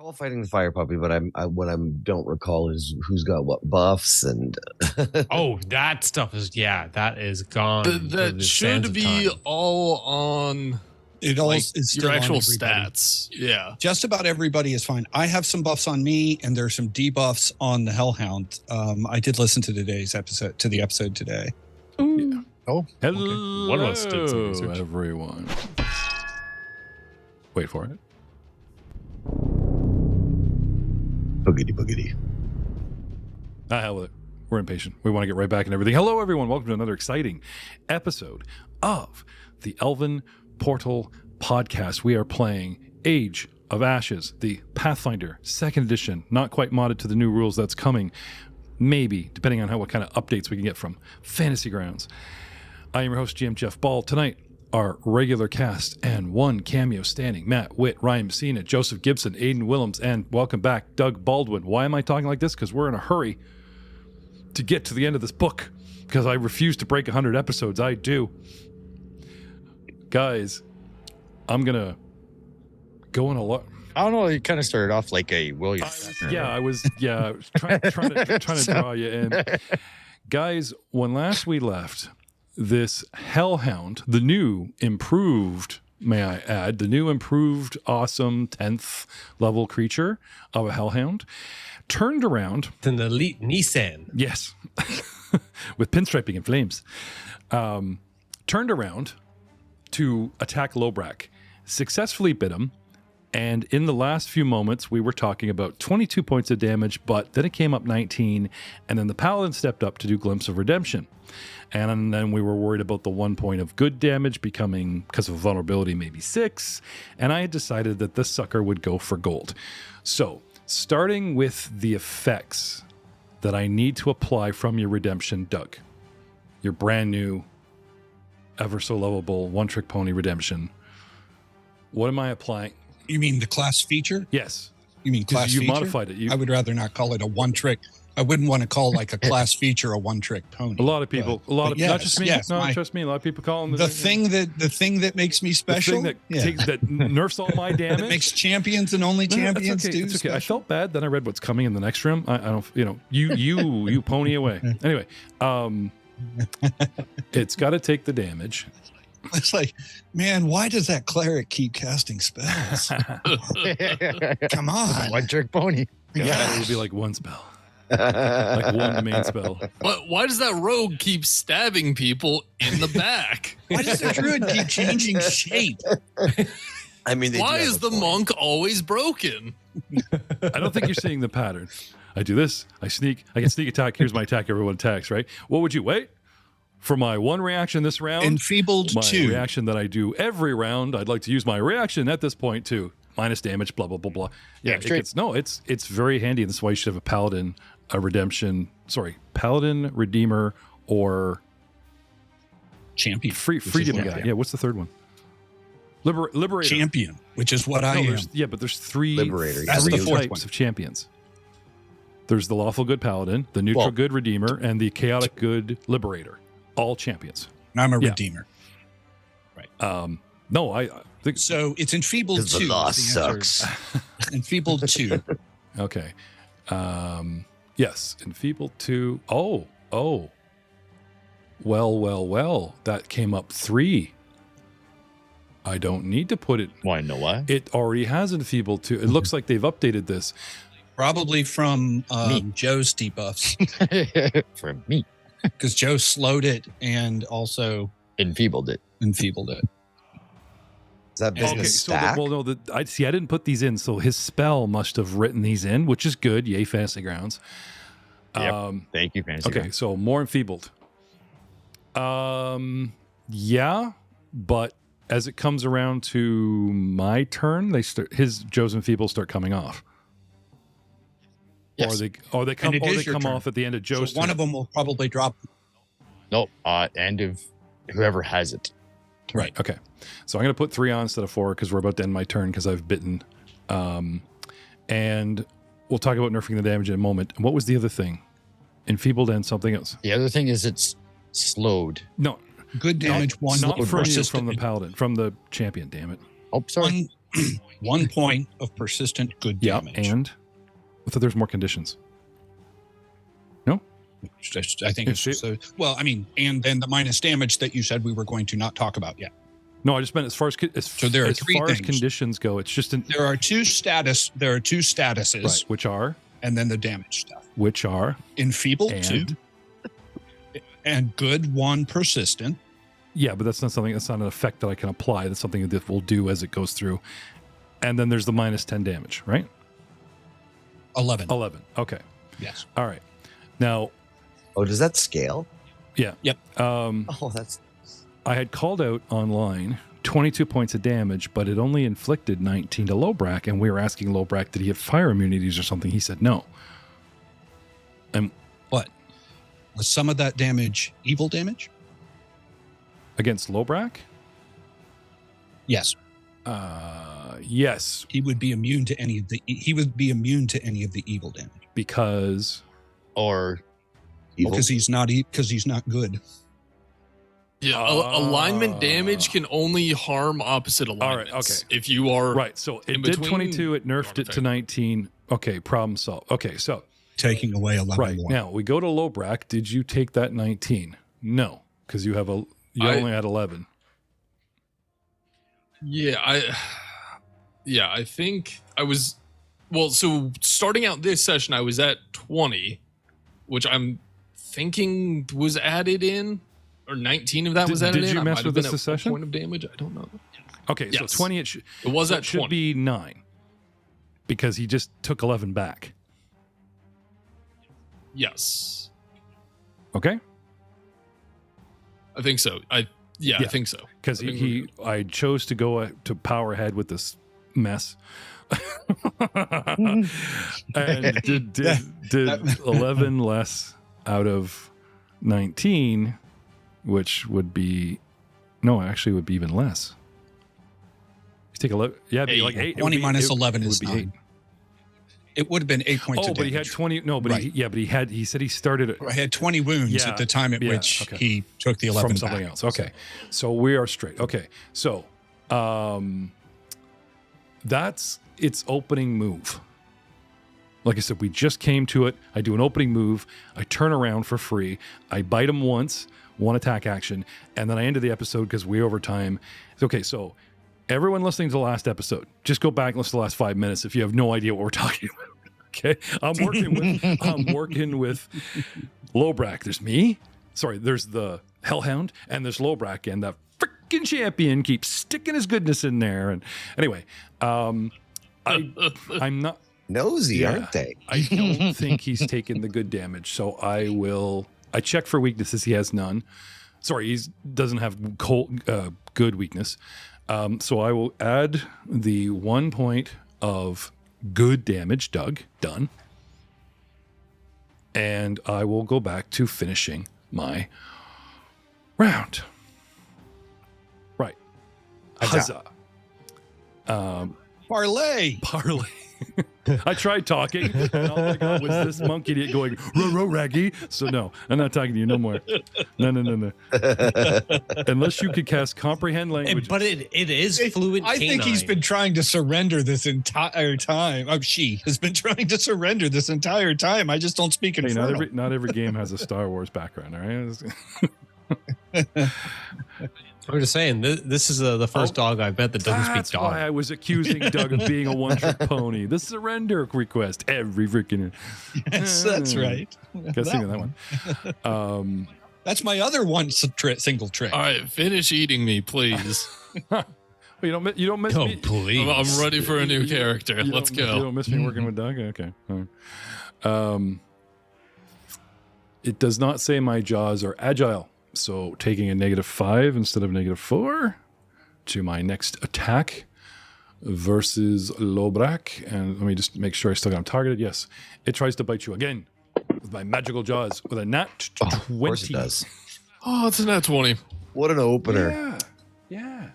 all fighting the fire puppy, but what I don't recall is who's got what buffs and. Oh, that stuff is that is gone. That should be all on. It all is still your actual on everybody. stats. Yeah. Just about everybody is fine. I have some buffs on me, and there's some debuffs on the Hellhound. I did listen to the episode today. Yeah. Oh, hello, okay. One of us did some research. Everyone. Wait for it. Boogity boogity. Hell with it. We're impatient. We want to get right back and everything. Hello, everyone. Welcome to another exciting episode of the Elven Portal Podcast. We are playing Age of Ashes, the Pathfinder 2nd edition, not quite modded to the new rules that's coming, maybe, depending on what kind of updates we can get from Fantasy Grounds. I am your host, GM Jeff Ball. Tonight, our regular cast and one cameo standing. Matt, Witt, Ryan Messsina, Joseph Gibson, Aiden Willems, and welcome back, Doug Baldwin. Why am I talking like this? Because we're in a hurry to get to the end of this book, because I refuse to break 100 episodes. I do. Guys, I'm going to go on a lot. I don't know. You kind of started off like a William. I was trying to draw you in. Guys, when last we left, this Hellhound, the new improved, may I add, the new improved awesome 10th level creature of a Hellhound, turned around. It's an elite Nissan. Yes. With pinstriping and flames. Turned around to attack Lobrak, successfully bit him, and in the last few moments, we were talking about 22 points of damage, but then it came up 19, and then the Paladin stepped up to do Glimpse of Redemption. And then we were worried about the 1 point of good damage becoming, because of vulnerability, maybe 6, and I had decided that this sucker would go for gold. So, starting with the effects that I need to apply from your redemption, Doug, your brand new, ever so lovable one-trick pony redemption. What am I applying? You mean the class feature? Yes. You mean class feature? You modified it. I would rather not call it a one-trick. I wouldn't want to call like a class feature a one-trick pony. A lot of people, not just me. Yes, not just me. A lot of people call them the thing that makes me special. The thing that nerfs all my damage. That makes champions and only champions do. It's okay. I felt bad. Then I read what's coming in the next room. I don't. You pony away. Anyway, it's got to take the damage. It's like, man, why does that cleric keep casting spells? Come on, one-trick pony. Yeah, it would be like one spell. Like one main spell. Why does that rogue keep stabbing people in the back? Why does the druid keep changing shape? I mean, why is the monk always broken? I don't think you're seeing the pattern. I do this. I sneak. I can sneak attack. Here's my attack. Everyone attacks, right? What would you wait? For my one reaction this round? Enfeebled my 2. Reaction that I do every round. I'd like to use my reaction at this point too. Minus damage, blah, blah, blah, blah. Yeah, it's very handy. And that's why you should have a paladin, paladin, redeemer, or champion. Freedom guy. Yeah, what's the third one? Liberator. Champion, which is what I am. Yeah, but there's 3 Liberator. That's the fourth types one. of champions. There's the lawful good paladin, the neutral good redeemer, and the chaotic good liberator. All champions. I'm a redeemer. Right. No, I think so. It's enfeebled 2. The loss sucks. Enfeebled 2. Okay. Yes, enfeebled 2. Oh. Well. That came up 3. I don't need to put it. Want to know why? It already has enfeebled 2. It looks like they've updated this. Probably from Joe's debuffs. From me. Because Joe slowed it and also enfeebled it. Is that business stack? I didn't put these in, so his spell must have written these in, which is good. Yay, Fantasy Grounds. Yep. Thank you, Fantasy Grounds. So more enfeebled. Yeah, but as it comes around to my turn, Joe's enfeebled start coming off. Yes. Or they come off at the end of Joe's turn. One of them will probably drop. Nope. End of whoever has it. Right. Okay. So I'm going to put 3 on instead of 4 because we're about to end my turn because I've bitten. And we'll talk about nerfing the damage in a moment. And what was the other thing? Enfeebled and something else. The other thing is it's slowed. No. Good damage. Not from you, from the paladin, from the champion. Damn it. Oh, sorry. 1 point of persistent good Yeah, damage. and I thought there's more conditions. No? I think it's just well, I mean, and then the minus damage that you said we were going to not talk about yet. No, I just meant as far as there are as three far as things. conditions go, it's just There are two statuses, right, which are and then the damage stuff. and Enfeebled 2, and good 1 persistent. yeah, but that's not an effect that I can apply. That's something that will do as it goes through. And then there's the minus 10 damage, right? 11. 11. Okay. Yes. All right. Now, Oh, does that scale? yeah. Yep. Oh, that's I had called out online 22 points of damage, but it only inflicted 19 to Lobrak, and we were asking Lobrak, did he have fire immunities or something? He said no. And What? Was some of that damage evil damage? against Lobrak? Yes. Yes, He would be immune to any of the evil damage because Or evil. because he's not good. Yeah, alignment damage can only harm opposite alignments. okay. If you are right. So it in did between 22. It nerfed it to 19. Okay, problem solved. Okay, so Taking away 11 right more. now we go to Lobrak. Did you take that 19? No, because you only had 11. I think I was so starting out this session I was at 20, which I'm thinking was added in, or 19 of that was added in. Did you I mess might with have this been at session? 1 point of damage. I don't know. Okay, Yes. so 20. It was at should 20. be 9 because he just took 11 back. Yes, Okay, I think so. I think so. because I think I chose to go to power ahead with this mess. And did 11 less out of 19, which would be actually would be even less. You take 11, yeah, it'd be like 8. 20 minus 11 is 9. 8. It would have been 8 points Oh, of but damage. he had 20. No, but Right. he said he started I had 20 wounds Yeah, at the time at yeah, which okay. he took the 11 from something back. else. Okay, so we are straight. Okay, so that's its opening move. Like I said, we just came to it. I do an opening move. I turn around for free. I bite him once, 1 attack action, and then I ended the episode because we over time. Okay, so everyone listening to the last episode, just go back and listen to the last 5 minutes if you have no idea what we're talking about. Okay, I'm working with Lobrak. There's me. Sorry, there's the Hellhound, and there's Lobrak, and the freaking champion keeps sticking his goodness in there. And anyway, I'm not nosy, Yeah. aren't they? I don't think he's taken the good damage, so I check for weaknesses. He has none. Sorry, he doesn't have good weakness. So I will add the 1 point of good damage, Doug. Done. And I will go back to finishing my round. Right. Huzzah. Parlay. Parlay. I tried talking, and all I got was this monkey idiot going, row, raggy. So no, I'm not talking to you no more. No. Unless you could cast comprehend language. But it is fluent. I think he's canine. been trying to surrender this entire time. Oh, she has been trying to surrender this entire time. I just don't speak Hey, Infernal. not every game has a Star Wars background, all right? I'm just saying, this is the first dog I've met that doesn't speak That's dog. why I was accusing Doug of being a one-trick pony. The surrender request every freaking. Yes, that's right. Got to think of that one. That's my other single trick. All right, finish eating me, please. Well, you don't miss Oh, me. please. I'm ready for a new character. You Let's don't- go. You don't miss me working with Doug? Okay. All right. It does not say my jaws are agile. So taking a -5 instead of -4 to my next attack versus Lobrak. And let me just make sure I still got him targeted. Yes. It tries to bite you again with my magical jaws with a nat 20. Of course it does. Oh, it's a nat 20. What an opener. Yeah.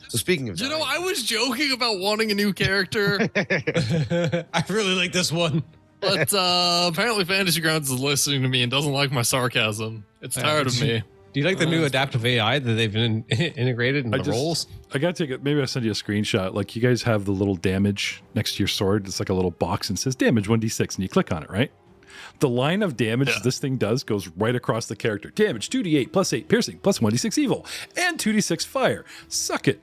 So speaking of You know, I was joking about wanting a new character, I really like this one. but apparently Fantasy Grounds is listening to me and doesn't like my sarcasm. It's tired of me. Do you like the new adaptive AI that they've been integrated in the rolls? I gotta take it. Maybe I'll send you a screenshot. Like, you guys have the little damage next to your sword. It's like a little box and says damage 1d6, and you click on it, right? The line of damage this thing does goes right across the character. Damage 2d8 plus 8 piercing plus 1d6 evil and 2d6 fire. Suck it.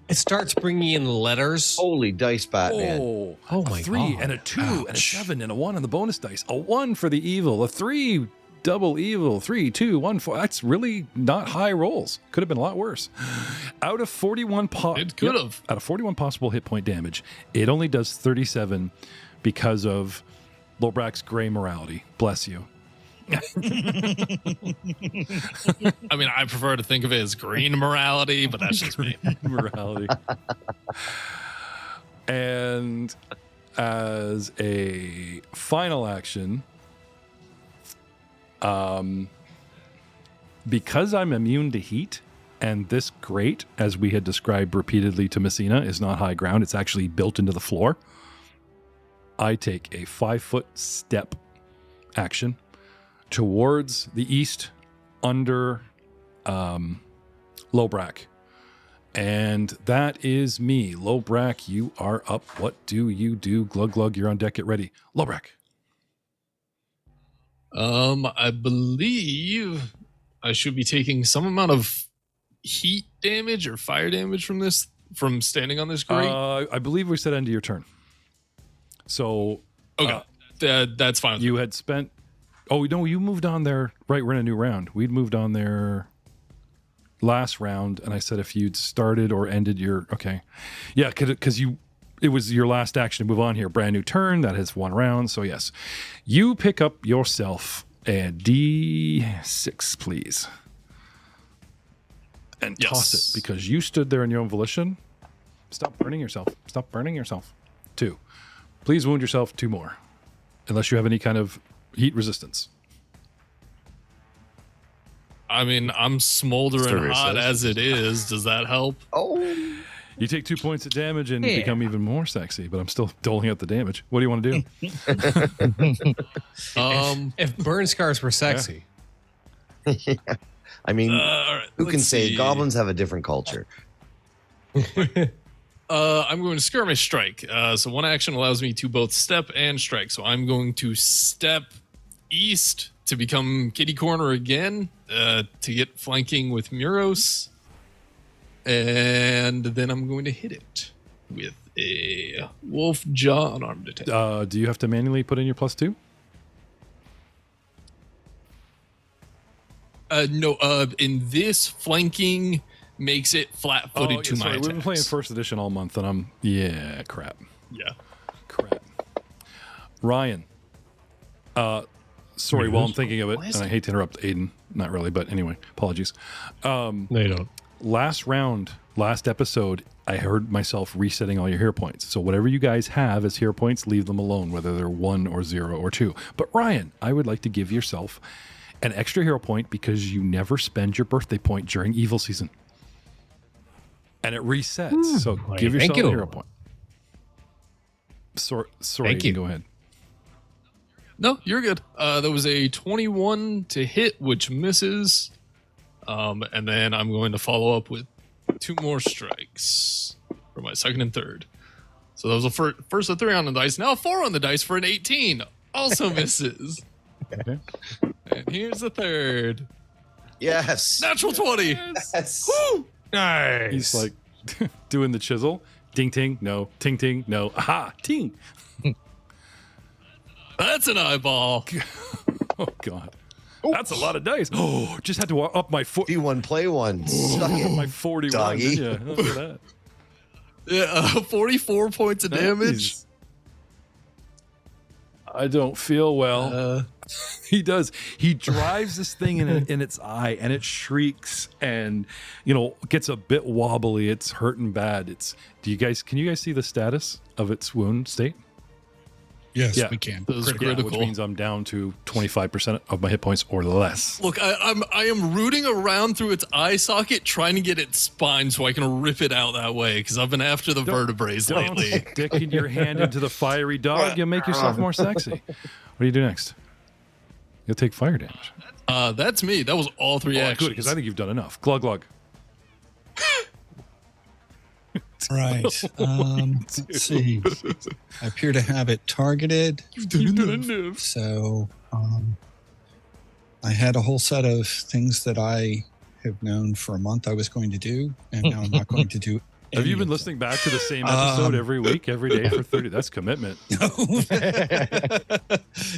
It starts bringing in letters. Holy dice, Batman. Oh a my 3 God. and a 2 and a 7 and a 1 on the bonus dice. A 1 for the evil. A 3 double evil. 3, 2, 1, 4. That's really not high rolls. Could have been a lot worse. Out of 41 It could have. Out of 41 possible hit point damage, it only does 37 because of Lobrak's gray morality. Bless you. I mean, I prefer to think of it as green morality, but that's just me. Morality. And as a final action, because I'm immune to heat, and this grate, as we had described repeatedly to Messsina, is not high ground, it's actually built into the floor, I take a 5-foot step action towards the east under Lobrak. And that is me. Lobrak, you are up. What do you do? Glug Glug, you're on deck. Get ready. Lobrak. I believe I should be taking some amount of heat damage or fire damage from standing on this grate. I believe we said end of your turn. So Okay, that's fine. you had spent... Oh, no, you moved on there. Right, we're in a new round. We'd moved on there last round, and I said if you'd started or ended your... Okay. Yeah, because it was your last action to move on here. Brand new turn. That has 1 round. So, yes. You pick up yourself a D6, please. And toss it, because you stood there in your own volition. Stop burning yourself. Stop burning yourself. 2. Please wound yourself 2 more. Unless you have any kind of heat resistance. I mean, I'm smoldering hot as it is. Does that help? Oh. You take 2 points of damage and become even more sexy, but I'm still doling out the damage. What do you want to do? If burn scars were sexy. Yeah. I mean, all right, who can let's say see. goblins have a different culture? I'm going to skirmish strike. So one action allows me to both step and strike. So I'm going to step east to become kitty corner again to get flanking with Muros. And then I'm going to hit it with a wolf jaw unarmed attack. Do you have to manually put in your +2? No, in this, flanking makes it flat-footed to my We've been attacks. playing first edition all month, and crap. Yeah. Crap. Ryan. Sorry, while I'm thinking of it, and I hate to interrupt Aiden. Not really, but anyway, apologies. No, you don't. Last round, last episode, I heard myself resetting all your hero points. So whatever you guys have as hero points, leave them alone, whether they're 1 or 0 or 2. But Ryan, I would like to give yourself an extra hero point because you never spend your birthday point during evil season. And it resets. So give yourself a hero point. Sorry, Thank you. go ahead. No, you're good. That was a 21 to hit, which misses. And then I'm going to follow up with 2 more strikes for my second and third. So that was a first a 3 on the dice, now a 4 on the dice for an 18. Also misses. Okay. And here's the third. Yes. Natural 20. Yes. Woo! Nice. He's like doing the chisel. Ding, ting, no. Ting, ting, no. Aha, ting. That's an eyeball. Oh, God. That's a lot of dice. Oh, just had to up my foot. Do one, play one. Suck it. My 41. Doggy. Yeah, look at that. Yeah, 44 points of damage. Jeez. I don't feel well. He does. He drives this thing in its eye, and it shrieks, and gets a bit wobbly. It's hurting bad. Can you guys see the status of its wound state? Yes, Yeah. we can. That was Yeah, critical. which means I'm down to 25% of my hit points or less. Look, I am rooting around through its eye socket, trying to get its spine so I can rip it out that way, because I've been after the vertebrae Don't lately. stick your hand into the fiery dog. You make yourself more sexy. What do you do next? You'll take fire damage. That's me. That was all 3 actions. Good, because I think you've done enough. Glug glug. Right. Let's see. I appear to have it targeted. You've done enough. So I had a whole set of things that I have known for a month I was going to do, and now I'm not going to do. Have you been listening back to the same episode every week, every day for 30? That's commitment.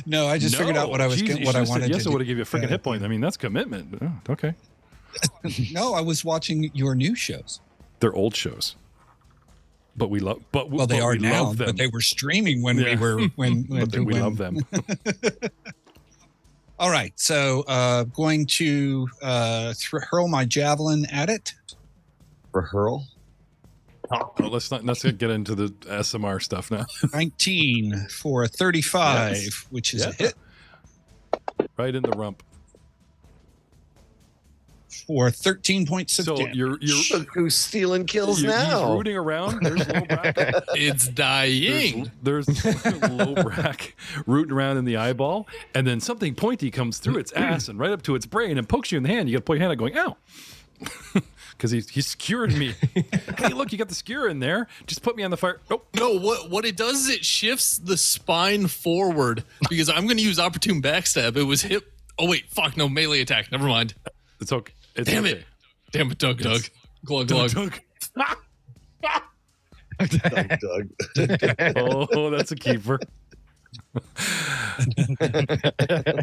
No, I just figured out what I was what I wanted to do. Yes, I would have given you a freaking hit point. I mean, that's commitment. Oh, okay. No, I was watching your new shows. They're old shows. But we love. Well, they are now. Love them. But they were streaming when we were when. We love them. All right, so going to hurl my javelin at it. For hurl? Oh, let's get into the SMR stuff now. 19 for a 35, yes. Which is a hit. Right in the rump. For 13 points of damage. You're Look who's stealing kills now. He's rooting around. There's Lowbrack. It's dying. There's Lowbrack rooting around in the eyeball, and then something pointy comes through its ass and right up to its brain and pokes you in the hand. You got to put your hand out going, ow. Because he skewered me. Hey, look, you got the skewer in there. Just put me on the fire. Oh. No, what it does is it shifts the spine forward because I'm going to use opportune backstab. It was hit. Oh, wait, fuck, no, melee attack. Never mind. It's okay. Damn it, Doug. Glug, glug. Doug. Oh, that's a keeper.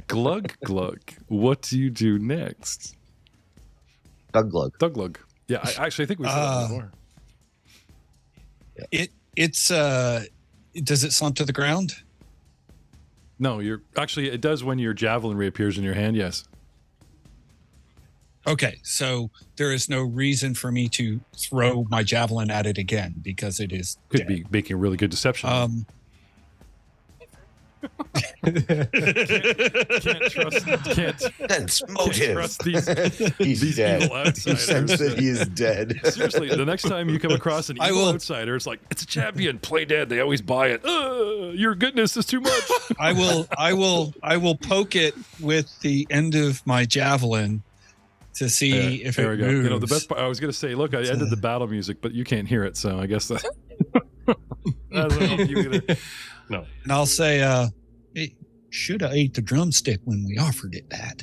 Glug, glug. What do you do next? Doug glug. Yeah, I think we said that before. It's does it slump to the ground? No, it does when your javelin reappears in your hand. Yes. Okay, so there is no reason for me to throw my javelin at it again because it is could be making a really good deception. Can't trust these dead. evil outsiders. You sense that he is dead. Seriously, the next time you come across an evil outsider, it's like, it's a champion, play dead. They always buy it. Your goodness is too much. I will poke it with the end of my javelin to see if it moves. You know, the best part, I was going to say, look, I ended the battle music, but you can't hear it, so I guess that. No. And I'll say, it should have ate the drumstick when we offered it that.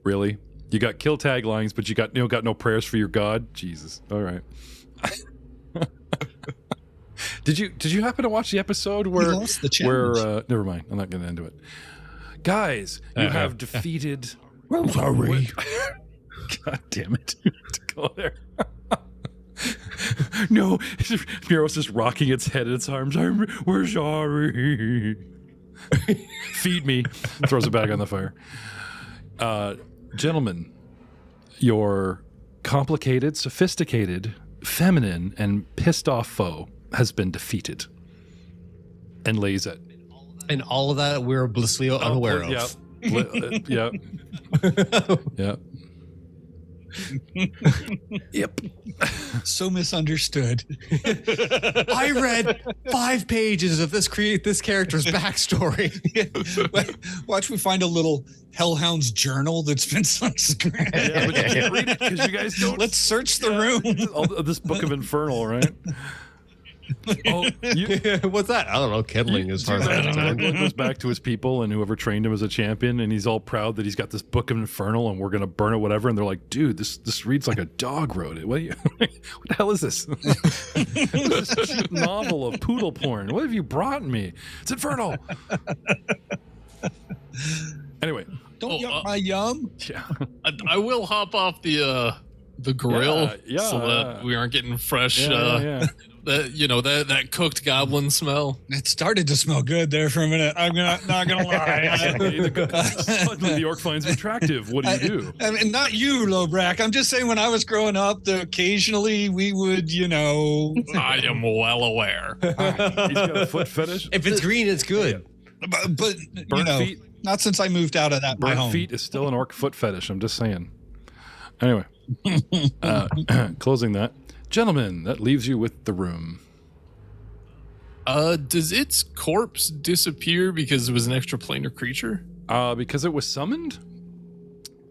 Really? You got kill taglines, but you got no prayers for your god? Jesus. All right. Did you happen to watch the episode where never mind, I'm not going to end it. Guys, you have defeated. I'm sorry. God damn it. To go there. No, Miro's just rocking its head in its arms. We're sorry. Feed me. Throws it back on the fire. Gentlemen, your complicated, sophisticated, feminine, and pissed off foe has been defeated. And lays it. And all of that we're blissfully unaware of. Yeah. Yeah. Yep. So misunderstood. I read 5 pages of this character's backstory. Watch me find a little Hellhound's journal that's been unscrambled. Yeah, but you can't read it because you guys don't. Let's search the room. This book of Infernal, right? Oh, what's that? I don't know. Kindling is hard. He goes back to his people and whoever trained him as a champion, and he's all proud that he's got this book of Infernal, and we're gonna burn it, whatever. And they're like, "Dude, this reads like a dog wrote it. What the hell is this? This cheap novel of poodle porn. What have you brought me? It's Infernal." Anyway, don't yuck my yum. Yeah, I will hop off the grill so that we aren't getting fresh. That cooked goblin smell. It started to smell good there for a minute. I'm not gonna lie. Suddenly the orc finds it attractive. What do you do? I mean, not you, Lowbrack. I'm just saying when I was growing up, occasionally we would, I am well aware. He's got a foot fetish. If it's green, it's good. But burnt feet. Not since I moved out of that my home. Feet is still an orc foot fetish. I'm just saying. Anyway, closing that. Gentlemen, that leaves you with the room. Does its corpse disappear because it was an extraplanar creature? Because it was summoned?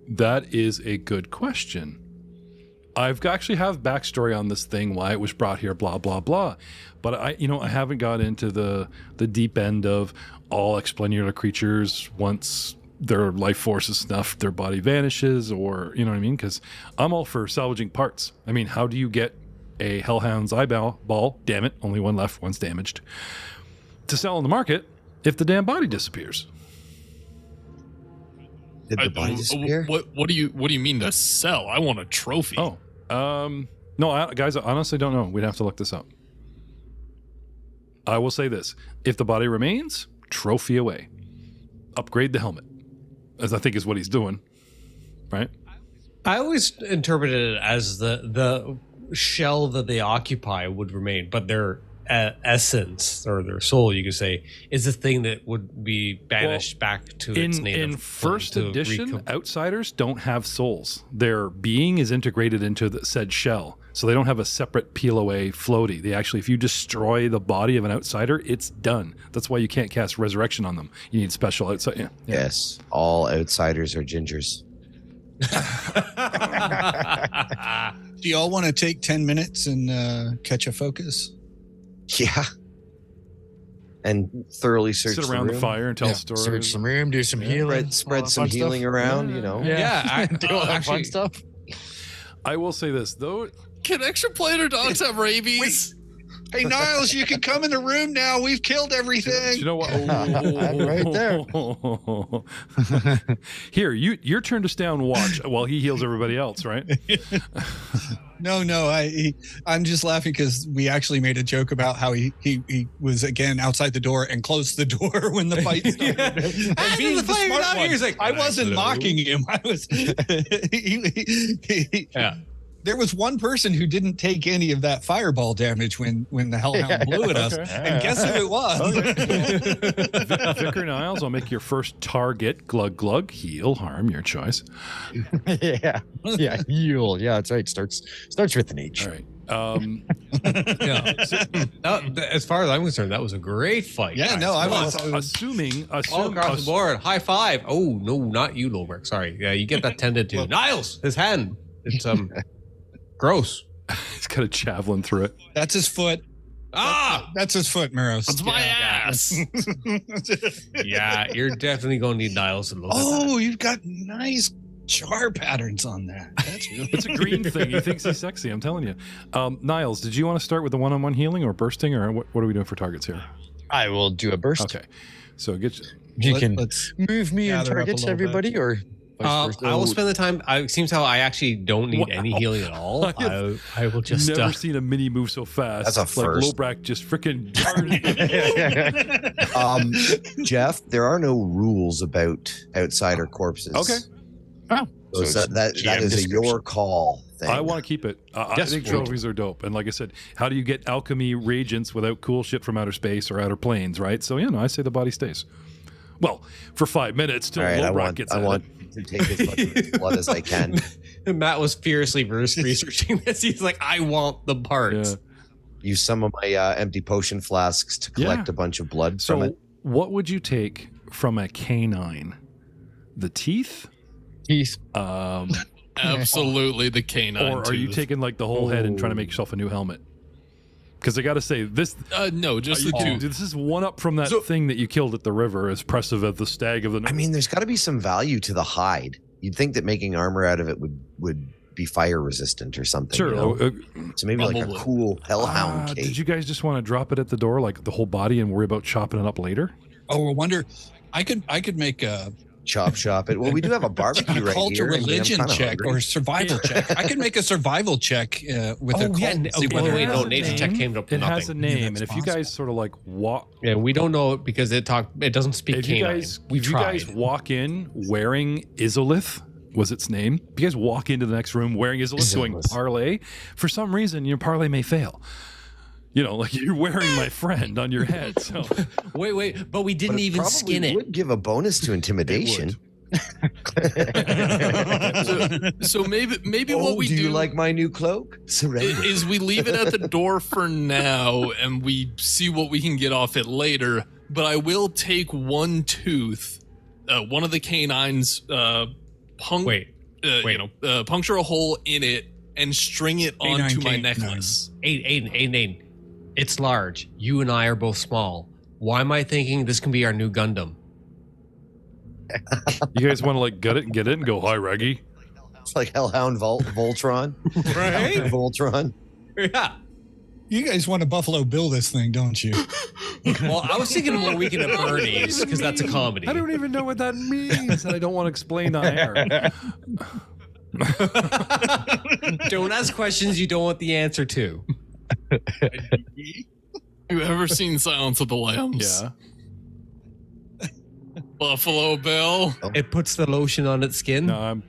That is a good question. I've actually have backstory on this thing, why it was brought here, blah, blah, blah. But I haven't got into the deep end of all explanular creatures once their life force is snuffed, their body vanishes, or, you know what I mean? Because I'm all for salvaging parts. I mean, how do you get a Hellhound's eyeball, damn it, only one left, one's damaged, to sell on the market if the damn body disappears? Did the body disappear? What do you mean to sell? I want a trophy. Oh, no, guys, I honestly don't know. We'd have to look this up. I will say this. If the body remains, trophy away. Upgrade the helmet, as I think is what he's doing, right? I always interpreted it as the shell that they occupy would remain, but their essence or their soul, you could say, is the thing that would be banished back to its native. In first edition, outsiders don't have souls. Their being is integrated into the said shell, so they don't have a separate peel away floaty. They actually, if you destroy the body of an outsider, it's done. That's why you can't cast resurrection on them. You need special outside. Yeah. Yes, all outsiders are gingers. Do y'all want to take 10 minutes and catch a focus? Yeah. And thoroughly search Sit around the room. fire and tell Search stories. some room, do some healing, Spread all some that fun healing stuff. around, you know. Yeah, Do all that fun actually, stuff. I will say this, though. Can extra planar dogs have rabies? Hey, Niles, you can come in the room now. We've killed Do everything. you know what? Right there. Here, your turn to stay on watch while he heals everybody else, right? No, I'm just laughing because we actually made a joke about how he was again outside the door and closed the door when the fight started. And being the smart one, he's like, I wasn't mocking him. I was. Yeah. There was one person who didn't take any of that fireball damage when the Hellhound blew at us, Okay. and guess who it was? Vicar Niles, I'll make your first target. Glug glug, heal, harm, your choice. Yeah, heal. Yeah, that's right. Starts with an H. All right. Yeah. As far as I'm concerned, that was a great fight. Yeah, guys. no, I Well, was. Assuming all across the board. High five. Oh no, not you, Lolberg. Sorry. Yeah, you get that tended to. Niles, his hand. It's gross. he's got a javelin through it. That's his foot. That's his foot, Maros. That's my ass. Yeah, you're definitely going to need Niles to look at that. Oh, you've got nice char patterns on that. That's really It's a green thing. He thinks he's sexy. I'm telling you. Niles, did you want to start with the one-on-one healing or bursting, or what are we doing for targets here? I will do a burst. Okay. So get You can let's move me and gather up a targets little everybody, bit. or vice versa? I will spend the time. It seems how I actually don't need any healing at all. I will just. never seen a mini move so fast. That's a first. Like Lobrak just freaking. Jeff, there are no rules about outsider corpses. Okay. So it's that GM is a description. your call thing. I want to keep it. I Yes, think please. trophies are dope. And like I said, how do you get alchemy reagents without cool shit from outer space or outer planes, right? So, I say the body stays. Well, for 5 minutes till All right, Lobrak gets I added. want to take as much of his blood as I can. Matt was furiously researching this. He's like, I want the parts. Yeah. Use some of my empty potion flasks to collect Yeah. a bunch of blood from So, it. what would you take from a canine? The teeth? Teeth. Absolutely the canine. Or are you tooth. taking like the whole head and trying to make yourself a new helmet? Because I got to say, this No, just the dude, tooth. this is one up from that thing that you killed at the river, as impressive as the stag of the. I mean, there's got to be some value to the hide. You'd think that making armor out of it would be fire resistant or something. sure. you know? So maybe like Probably. a cool hellhound cape. Did you guys just want to drop it at the door, like the whole body, and worry about chopping it up later? Oh, I wonder. I could make a Chop shop it. Well, we do have a barbecue right cult here. or I mean, I'm religion kinda check hungry. or survival check. I could make a survival check with a cult. and see By the whether way, it no, has a nature name. check came up to It has a nothing. name, Yeah, and that's if you guys sort of like walk, Yeah, we don't know it because it doesn't speak if you canine. guys, We if you tried. guys walk in wearing Izolith, was its name? If you guys walk into the next room wearing Izolith, going Izolith. parlay, for some reason your parlay may fail. Like you're wearing my friend on your head. So Wait, but we But didn't it even probably skin it. would give a bonus to intimidation. So maybe Oh, what we do do, you like my new cloak? Surrender. is we leave it at the door for now and we see what we can get off it later. But I will take one tooth one of the canines puncture a hole in it and string it onto my necklace. Aiden. It's large. You and I are both small. Why am I thinking this can be our new Gundam? You guys want to like get it and go, hi, Reggie? It's like Hellhound Voltron. Right? Voltron. Yeah. You guys want to Buffalo Bill this thing, don't you? Well, I was thinking more Weekend at Bernie's because that's a comedy. I don't even know what that means, and I don't want to explain on air. Don't ask questions you don't want the answer to. You ever seen Silence of the Lambs? Yeah. Buffalo Bill. It puts the lotion on its skin. No, I'm.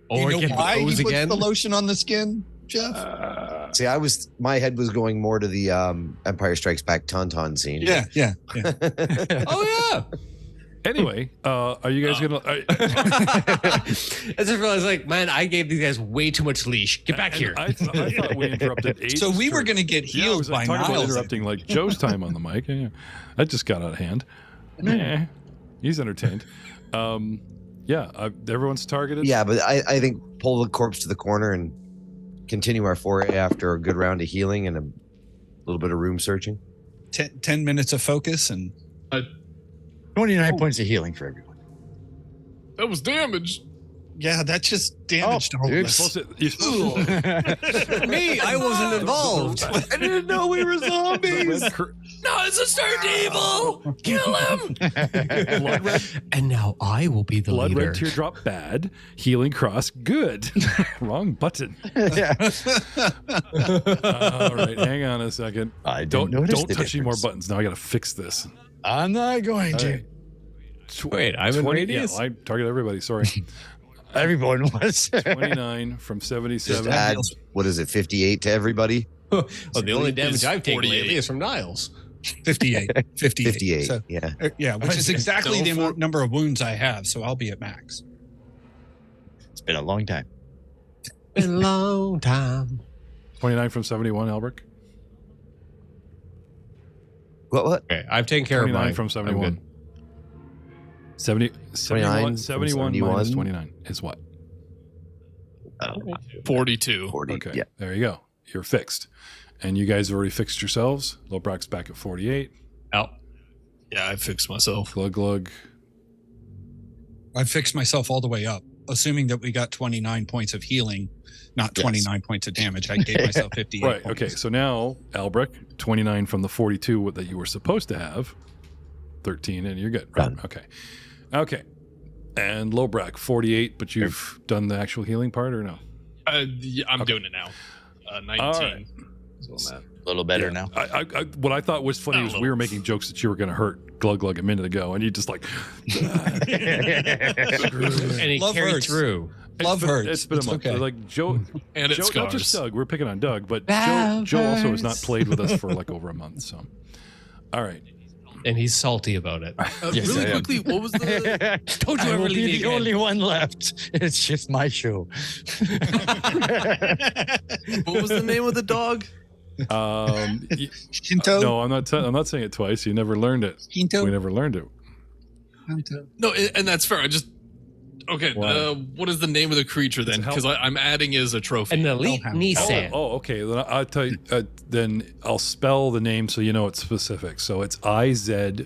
Or you it know can why he pose puts again. the lotion on the skin, Jeff? See, my head was going more to the Empire Strikes Back Tauntaun scene. Yeah. Oh yeah. Anyway, are you guys gonna? I just realized, like, man, I gave these guys way too much leash. Get back here. I thought we interrupted. Aiden's So we were turn. going to get Yeah, I healed was by talking about Niles. interrupting like Joe's time on the mic. Yeah. That just got out of hand. He's entertained. Everyone's targeted. Yeah, but I think pull the corpse to the corner and continue our foray after a good round of healing and a little bit of room searching. 10 minutes of focus and 29 points of healing for everyone. That was damaged. yeah, that just damaged all of You're us. supposed to, Me, I wasn't involved. I didn't know we were zombies. No, it's a start evil. Kill him. blood red, And now I will be the blood leader. red teardrop bad. Healing cross good. Wrong button. Yeah. All right, hang on a second. I Don't notice the touch any more difference. buttons. Now I got to fix this. I'm not going All to. right. Wait, I'm in 20. radius? Yeah, I target everybody. Sorry. Everyone was. 29 from Just 77. add, what is it, 58 to everybody? Oh, the only damage It's I've taken 48. lately is from Niles. 58. 58, So, yeah. which is exactly the So number of wounds I have, so I'll be at max. It's been a long time. Been a long time. 29 from 71, Albrecht. What? Okay, I've taken care of 29 mine. from I'm 71. good. 71 from minus 29 is what? 42. 40, Okay, yeah. there you go. You're fixed. And you guys have already fixed yourselves. Lobrock's back at 48. Out. Yeah, I fixed myself. Glug glug. I fixed myself all the way up, assuming that we got 29 points of healing, not 29 points of damage. I gave myself 58 Right, points. okay. So now, Albrecht, 29 from the 42 that you were supposed to have. 13, and you're good. Right? Done. Okay. And Lobrock, 48, but you've done the actual healing part or no? Yeah, I'm doing it now. 19. All right. So I'm at. A little better now. I what I thought was funny Not was a we were little. making jokes that you were going to hurt Glug Glug a minute ago, and you just like. And he Love carried hurts. through. Love hurts. It's been a month. okay. Like Joe, And it Joe, not just scars. Doug. We're picking on Doug, but That Joe also has not hurts. played with us for like over a month. So, all right. And he's salty about it. Yes, Really I am. quickly, what was the. Don't you I ever will leave me be the again. only one left. It's just my show. What was the name of the dog? Shinto? No, I'm not saying it twice. You never learned it. Shinto? We never learned it. No, and that's fair. I just. Okay, Wow. what is the name of the creature then? It's a Because I'm adding it as a trophy. An elite Hellhound. Nissan. Oh, okay. Then I'll tell you. Then I'll spell the name so you know it's specific. So it's IZOLIF.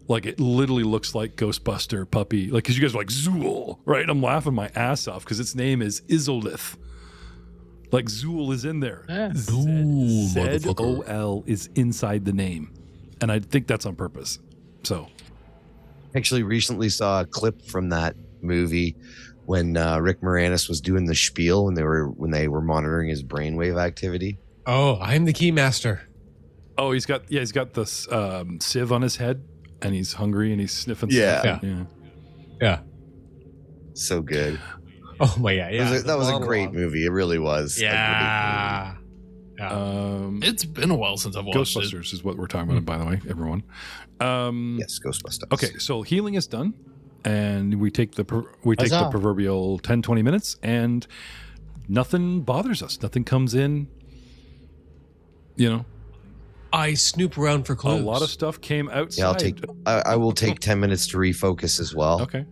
Like it literally looks like Ghostbuster puppy. Like because you guys are like Zool, right? I'm laughing my ass off because its name is Izolith. Like Zool is in there. Zool, motherfucker. ZOL is inside the name, and I think that's on purpose. So Actually, recently saw a clip from that movie when Rick Moranis was doing the spiel when they were monitoring his brainwave activity. Oh, I'm the keymaster. oh, he's got this sieve on his head, and he's hungry and he's sniffing. Yeah. stuff. Yeah. Yeah. So good. Oh my god. Yeah. That was a great movie. It really was. Yeah. It's been a while since I've watched it. Ghostbusters is what we're talking about, by the way, everyone. Yes, Ghostbusters. Okay, so healing is done, and we take the proverbial 10, 20 minutes, and nothing bothers us. Nothing comes in. You know, I snoop around for A clues. lot of stuff came outside. Yeah, I will take 10 minutes to refocus as well. Okay.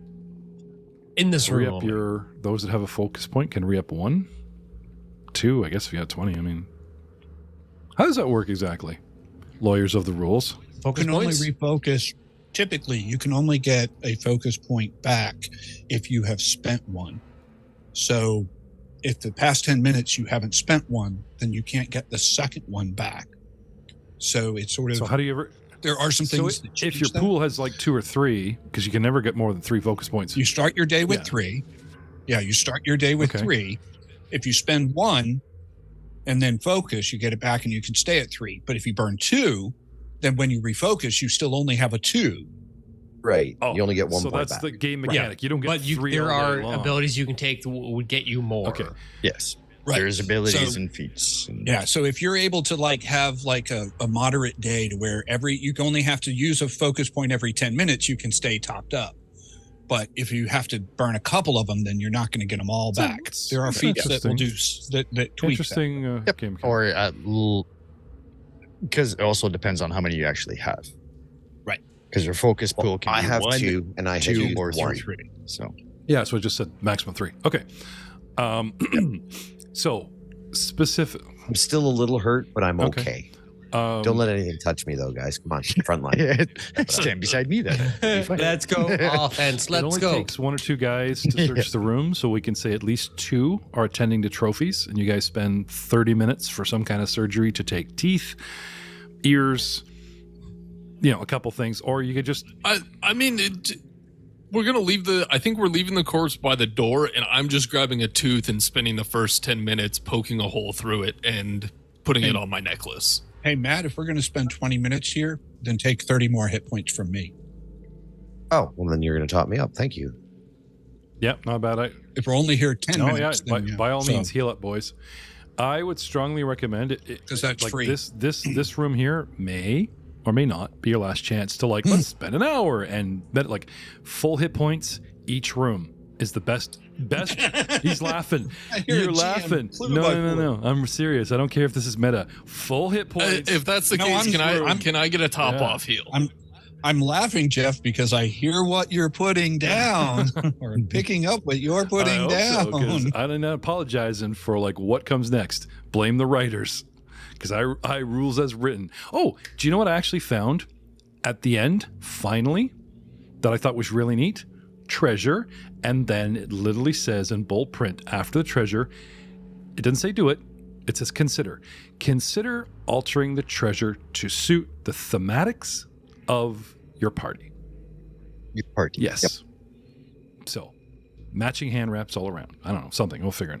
in this Re room. up those that have a focus point can re up 1, 2. I guess if you got 20. I mean, how does that work exactly? Lawyers of the rules. You Focus can only points. refocus. Typically, you can only get a focus point back if you have spent one. So if the past 10 minutes you haven't spent one, then you can't get the second one back. So it's sort of, So how do you ever? there are some So things that if change your them. pool has like 2 or 3, because you can never get more than 3 focus points. You start your day with Yeah. 3. Yeah, you start your day with Okay. 3. If you spend 1 and then focus, you get it back and you can stay at 3. But if you burn 2, then when you refocus, you still only have a 2. Right. Oh, you only get 1 so point that's back. the game mechanic. You don't get But 3 there all are day long. abilities you can take that would get you more. Okay. Yes. Right. There's abilities So- and feats. And Yeah, so if you're able to like have like a moderate day to where you can only have to use a focus point every 10 minutes, you can stay topped up. But if you have to burn a couple of them, then you're not going to get them all back. That's- There are that's feats that will interesting. that tweak Interesting Yep. game mechanic. or because it also depends on how many you actually have. Right. Because your focus pool can I be have 1, 2, and I 2, have or 1. 3. So Yeah, so I just said maximum 3. Okay. So specific. I'm still a little hurt, but I'm Okay. okay. Um, Don't let anything touch me, though, guys. Come on, front line. stand beside me then. Be fine. Let's go offense. It Let's only go. takes 1 or 2 guys to search the room, so we can say at least 2 are attending to trophies, and you guys spend 30 minutes for some kind of surgery to take teeth, ears, a couple things, or you could just I mean, we're gonna leave I think we're leaving the corpse by the door, and I'm just grabbing a tooth and spending the first 10 minutes poking a hole through it and putting it on my necklace. Hey, Matt, if we're going to spend 20 minutes here, then take 30 more hit points from me. Oh, well, then you're going to top me up. Thank you. not bad. If we're only here 10 Oh yeah, minutes, then by all So, means, heal up, boys. I would strongly recommend it 'Cause that's like free. This room here may or may not be your last chance to let's spend an hour and full hit points each room is the best. He's laughing. I hear You're a GM laughing. clue No, by no, clue. no. I'm serious. I don't care if this is meta. Full hit points. If that's the No, case, I'm- can I get a top Yeah. off heal? I'm laughing, Jeff, because I hear what you're putting down or picking up what you're I putting hope down. so, 'cause I'm not apologizing for what comes next. Blame the writers, because I rules as written. Oh, do you know what I actually found at the end? Finally, that I thought was really neat. Treasure, and then it literally says in bold print after the treasure. It doesn't say do it. It says consider. Consider altering the treasure to suit the thematics of your party. Your party. Yes. Yep. So, matching hand wraps all around. I don't know, something. We'll figure it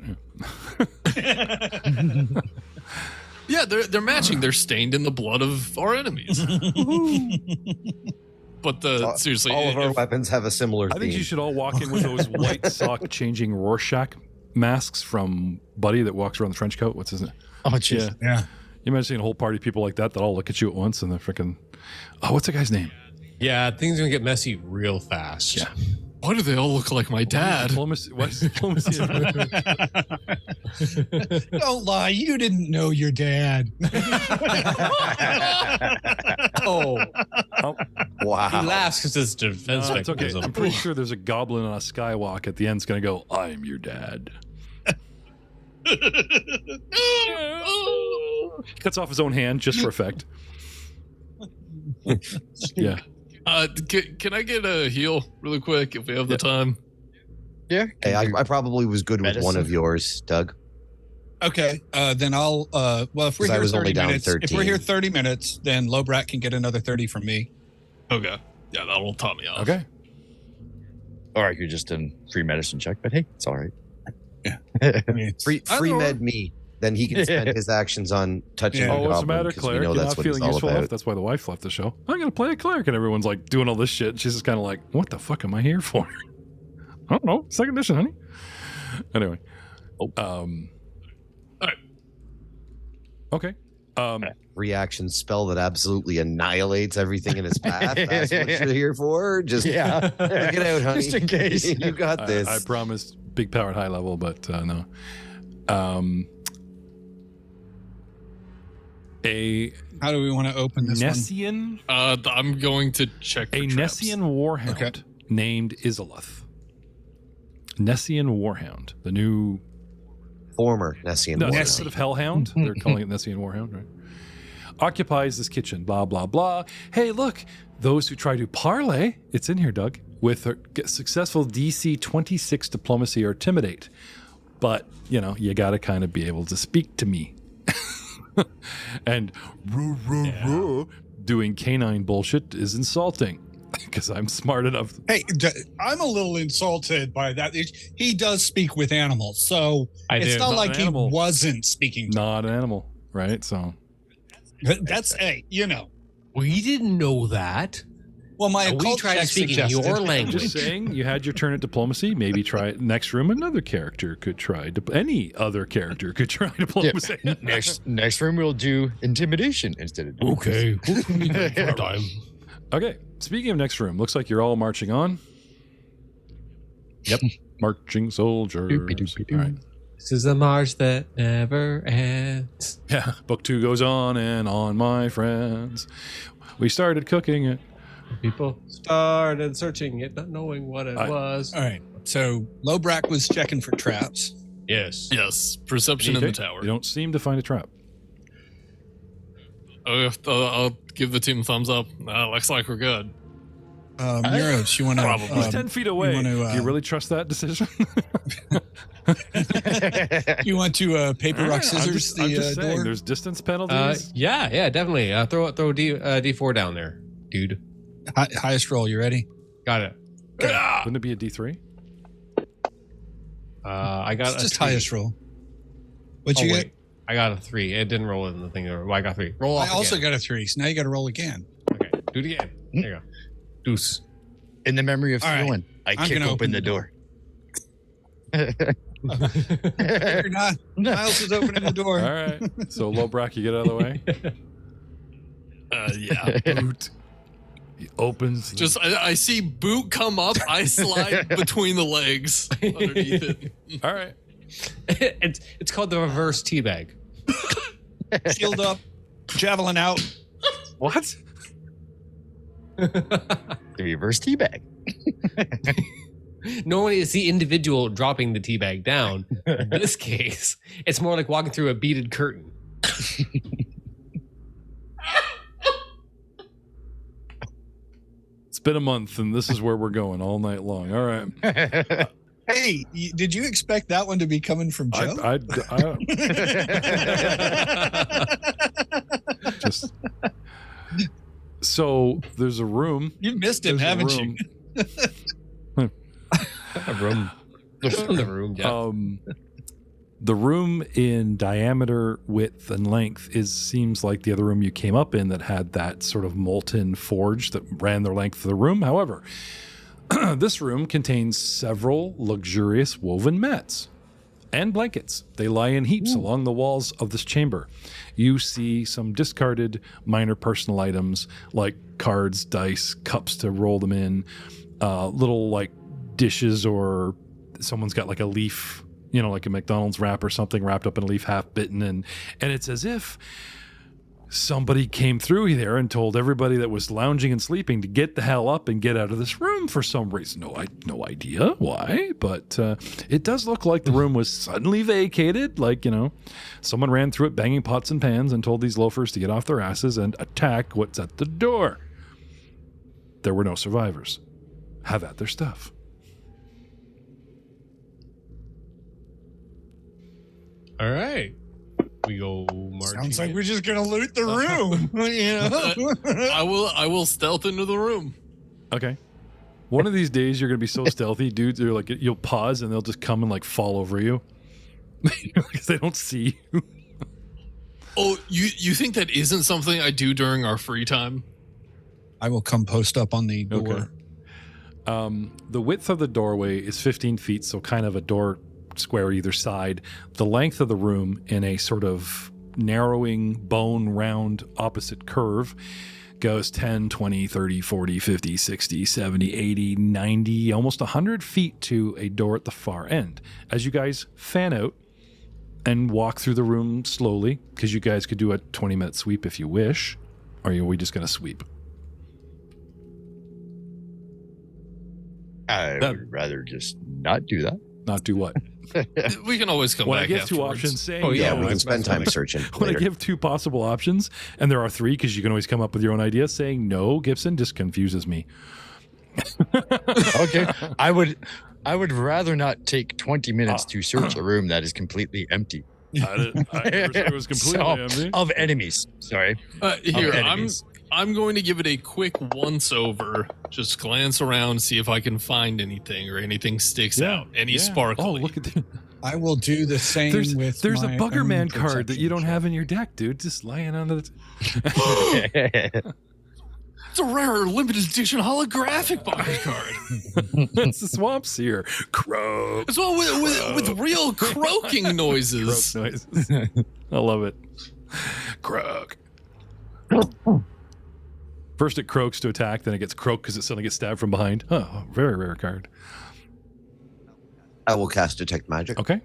out. Yeah, they're matching. They're stained in the blood of our enemies. But seriously, All of our if- weapons have a similar I theme. think you should all walk in with those white sock changing Rorschach masks from Buddy that walks around the trench coat. What's his name? Oh, jeez. Yeah. You imagine seeing a whole party of people like that all look at you at once and they're freaking. Oh, what's the guy's name? Yeah, things are gonna get messy real fast. Yeah. why do they all look like my dad? Diplomacy. What's diplomacy? Don't lie. You didn't know your dad. Oh, Wow. he laughs because it's defense It's okay. mechanism. I'm pretty sure there's a goblin on a skywalk at the end. It's going to go, I'm your dad. Cuts off his own hand just for effect. Yeah. Can I get a heal really quick if we have the time? Yeah. Hey, I probably was good with one Medicine? of yours, Doug. Okay, then I'll. Well, if we're 'Cause I here was 30 only down minutes, if 13. we're here 30 minutes, then Lobrat can get another 30 from me. Okay. Yeah, that'll top me off. Okay. Or you're just in free medicine check, but hey, it's all right. Yeah. I mean, Free I free don't know. med me. Then he can spend his actions on touching Yeah. the Oh, what's the goblin, matter, 'cause we cleric? know You're that's not what it's feeling all useful about. enough? That's why the wife left the show. I'm going to play a cleric, and everyone's like doing all this shit. And she's just kind of like, what the fuck am I here for? I don't know. Second edition, honey. Anyway. Oh. All right. Okay. Reaction spell that absolutely annihilates everything in its path. That's what you're here for. Just Yeah. Get it out, honey. Just in case. You got this. I promised big power at high level, but no. How do we want to open this one? Nessian, I'm going to check for a traps. Nessian warhound Okay. named Izalith. Nessian warhound, the new Former Nessian no, warrior. it's sort of hellhound. They're calling it Nessian warhound, right? Occupies this kitchen, blah, blah, blah. Hey, look, those who try to parlay, it's in here, Doug, with a successful DC 26 diplomacy or intimidate. But, you know, you got to kind of be able to speak to me. And doing canine bullshit is insulting because I'm smart enough. Hey, I'm a little insulted by that. He does speak with animals, so it's do. not Not like an he animal. wasn't speaking. Not an animal, right? So That's We didn't know that. Well, my We occult tried check speaking suggested. your I'm language. just saying, you had your turn at diplomacy. Maybe try it. Next room. Another character could try. Any other character could try diplomacy. Next room we'll do intimidation instead of Okay. Time. Okay. Speaking of next room, looks like you're all marching on. Yep. Marching soldiers. Doopy-doopy-doo. All right. This is a march that never ends. Yeah. Book 2 goes on and on, my friends. We started cooking it. People started searching it, not knowing what it was. All right. So Lobrak was checking for traps. Yes. Yes, perception in Okay. the tower. You don't seem to find a trap. I'll give the team a thumbs up. Looks like we're good. Muros, you want to? Probably. He's 10 feet away. want to, Do you really trust that decision? You want to paper rock scissors I'm just the saying, door? there's distance penalties. Yeah, definitely. Throw D4 down there, dude. Highest roll. You ready? Got it. Wouldn't it be a D3? I got It's a just three. highest roll. What'd you get? I got a 3. It didn't roll in the thing. Well, I got 3. Roll off I also again. got a 3. So now you got to roll again. Okay, do it again. There you go. Deuce. In the memory of All right. Thorn, I I'm kick gonna open the door. You're not. Miles is opening the door. All right. So Lobrak, you get out of the way. Yeah. Boot. He opens. Just I see boot come up. I slide between the legs underneath it. All right. it's called the reverse teabag. Shield up. Javelin out. What? The reverse teabag. Normally, it's the individual dropping the teabag down. In this case, it's more like walking through a beaded curtain. It's been a month, and this is where we're going all night long. All right. Hey, did you expect that one to be coming from Joe? I just so there's a room. You missed him, There's a haven't you? room. A room. In the room, yeah. The room in diameter, width, and length seems like the other room you came up in that had that sort of molten forge that ran the length of the room. However, this room contains several luxurious woven mats and blankets. They lie in heaps along the walls of this chamber. You see some discarded minor personal items like cards, dice, cups to roll them in, little like dishes, or someone's got like a leaf, you know, like a McDonald's wrap or something wrapped up in a leaf, half bitten, and it's as if somebody came through there and told everybody that was lounging and sleeping to get the hell up and get out of this room for some reason. No idea why, but it does look like the room was suddenly vacated. Like, you know, someone ran through it banging pots and pans and told these loafers to get off their asses and attack what's at the door. There were no survivors. Have at their stuff. All right. We go marching. Sounds like in. we're just gonna loot the room. I will stealth into the room. Okay. One of these days you're gonna be so stealthy, dudes. They're like, you'll pause and they'll just come and like fall over you because they don't see you. Oh, you think that isn't something I do during our free time? I will come post up on the door. Okay. The width of the doorway is 15 feet, so kind of a door square either side. The length of the room in a sort of narrowing bone round opposite curve goes 10, 20, 30, 40, 50, 60, 70, 80, 90, almost 100 feet to a door at the far end. As you guys fan out and walk through the room slowly, because you guys could do a 20-minute sweep if you wish. Or are we just going to sweep? I would rather just not do that. Not do what? We can always come When I back give afterwards. two options, saying Oh yeah, no, we can spend time searching. when I later. give two possible options, and there are three, because you can always come up with your own idea, saying no, Gibson, just confuses me. Okay. I would rather not take 20 minutes to search a room that is completely empty. I never said it was completely empty. Of enemies. Sorry. Here, enemies. I'm going to give it a quick once over. Just glance around, see if I can find anything or anything sticks out. Any sparkly. Oh, look at that. I will do the same with There's a my Bugger own Man card that you don't perception have in your deck, dude. Just lying on the. It's a rare limited edition holographic box card. It's the Swamp Seer. Croak. As well with real croaking noises. Croak noises. I love it. Croak. First it croaks to attack, then it gets croaked because it suddenly gets stabbed from behind. Oh, very rare card. I will cast Detect Magic. Okay.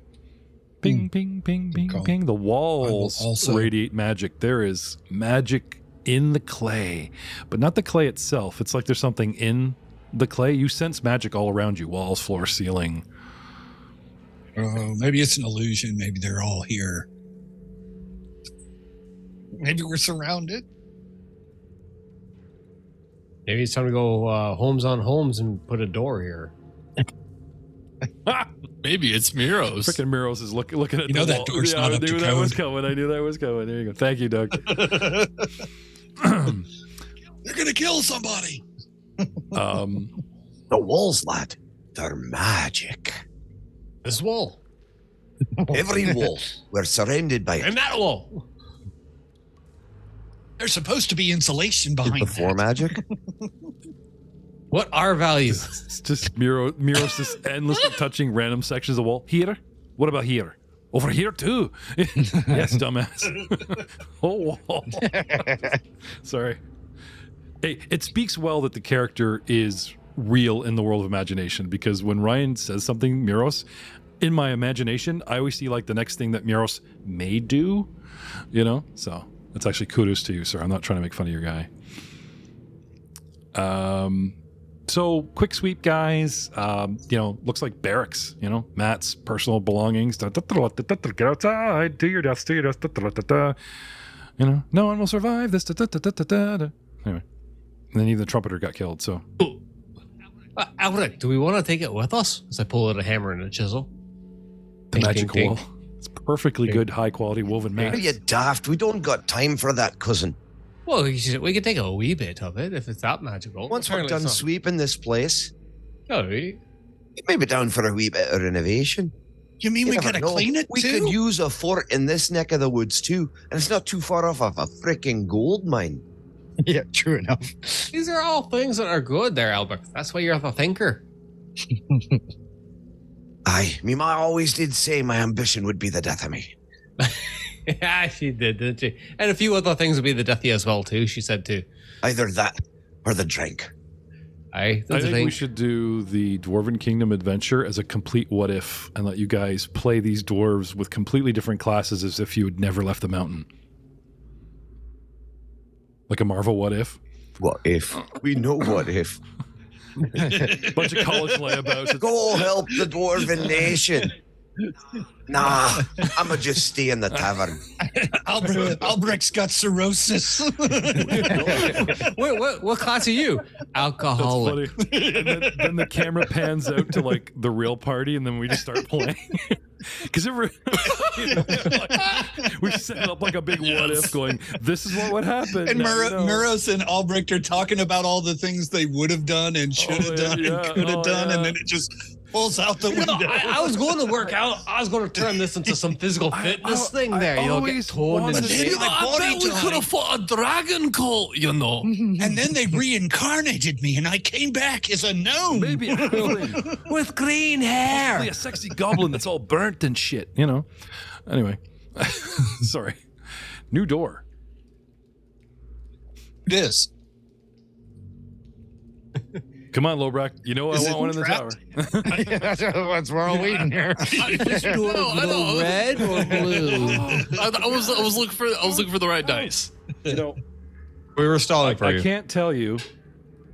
Ping, ping, ping, ping, Cool. ping. The walls also- radiate magic. There is magic in the clay, but not the clay itself. It's like there's something in the clay. You sense magic all around you. Walls, floor, ceiling. Oh, maybe it's an illusion. Maybe they're all here. Maybe we're surrounded. Maybe it's time to go homes on homes and put a door here. Maybe it's Miros. Freaking Miros is looking at You know the that wall. door's Yeah, not I up to knew that was code. coming. I knew that was coming. There you go. Thank you, Doug. They're gonna kill somebody. The walls, lad. They're magic. This wall. Every wall. We're surrounded by it. And that wall. There's supposed to be insulation behind Before that. magic. What are values? It's just Miros just endlessly touching random sections of the wall. Here? What about here? Over here too. Yes, dumbass. Oh, wall. Sorry. Hey, it speaks well that the character is real in the world of imagination, because when Ryan says something, Miros, in my imagination, I always see like the next thing that Miros may do, you know? So that's actually kudos to you, sir. I'm not trying to make fun of your guy. So quick sweep, guys. Looks like barracks. Matt's personal belongings. Get outside. Do your deaths. Do your deaths. No one will survive this. Anyway, and then even the trumpeter got killed. So Alric, do we want to take it with us? As I pull out a hammer and a chisel. the Tink, magic tink, wall. tink. It's perfectly good, high quality woven Are mats. you daft? We don't got time for that, cousin. Well, we could take a wee bit of it if it's that magical. Once we're Apparently done it's not. sweeping this place, Oh, we- you may be down for a wee bit of renovation. You mean You we never gotta know. clean it We too? could use a fort in this neck of the woods too, and it's not too far off of a freaking gold mine. Yeah, true enough. These are all things that are good there, Albert. That's why you're the thinker. Aye, me ma always did say my ambition would be the death of me. Yeah, she did, didn't she? And a few other things would be the death of you as well, too, she said, too. Either that or the drink. Aye, I that's a think thing. we should do the Dwarven Kingdom adventure as a complete what if, and let you guys play these dwarves with completely different classes as if you had never left the mountain. Like a Marvel what if. What if? We know what if. Bunch of college layabouts. Go help the dwarven nation. Nah, I'ma just stay in the tavern. Albrecht's got cirrhosis. Wait, what class are you? That's Alcoholic. funny. And then the camera pans out to like the real party, and then we just start playing. Because we set it up like a big what if, going, "This is what would happen." And Now we know. Muros and Albrecht are talking about all the things they would have done and should have done yeah. and could have Oh, done, yeah. and then it just pulls out the window. I was going to work out. I was going to turn this into some physical fitness thing I there. Get always toned wanted and to shit. do I bet we could have fought a dragon cult, you know. And then they reincarnated me, and I came back as a gnome. Maybe actually, With green hair. a sexy goblin that's all burnt and shit. Anyway, sorry. New door. It is. Come on, Lobrak. You know I Is want it one in the tower. trapped? That's we're all waiting here. Red or blue? I was looking for the right dice. You know, We were stalling for I you. can't tell you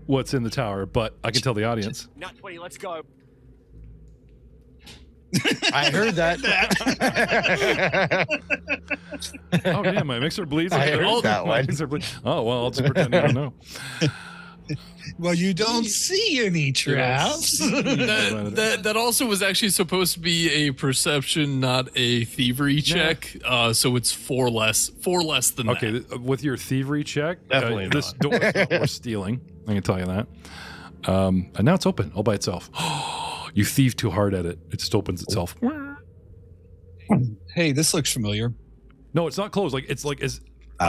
what's in the tower, but I can tell the audience. Nat 20, let's go. I heard that. Oh damn, my mixer bleeds. I heard that My one. mixer bleeds. Oh well, I'll just pretend I don't know. Well, you don't see any traps. That also was actually supposed to be a perception, not a thievery check. So it's four less than Okay, that. with your thievery check, Definitely this door is not worth stealing. I can tell you that. And now it's open all by itself. You thieve too hard at it; it just opens itself. Hey, this looks familiar. No, it's not closed. It's I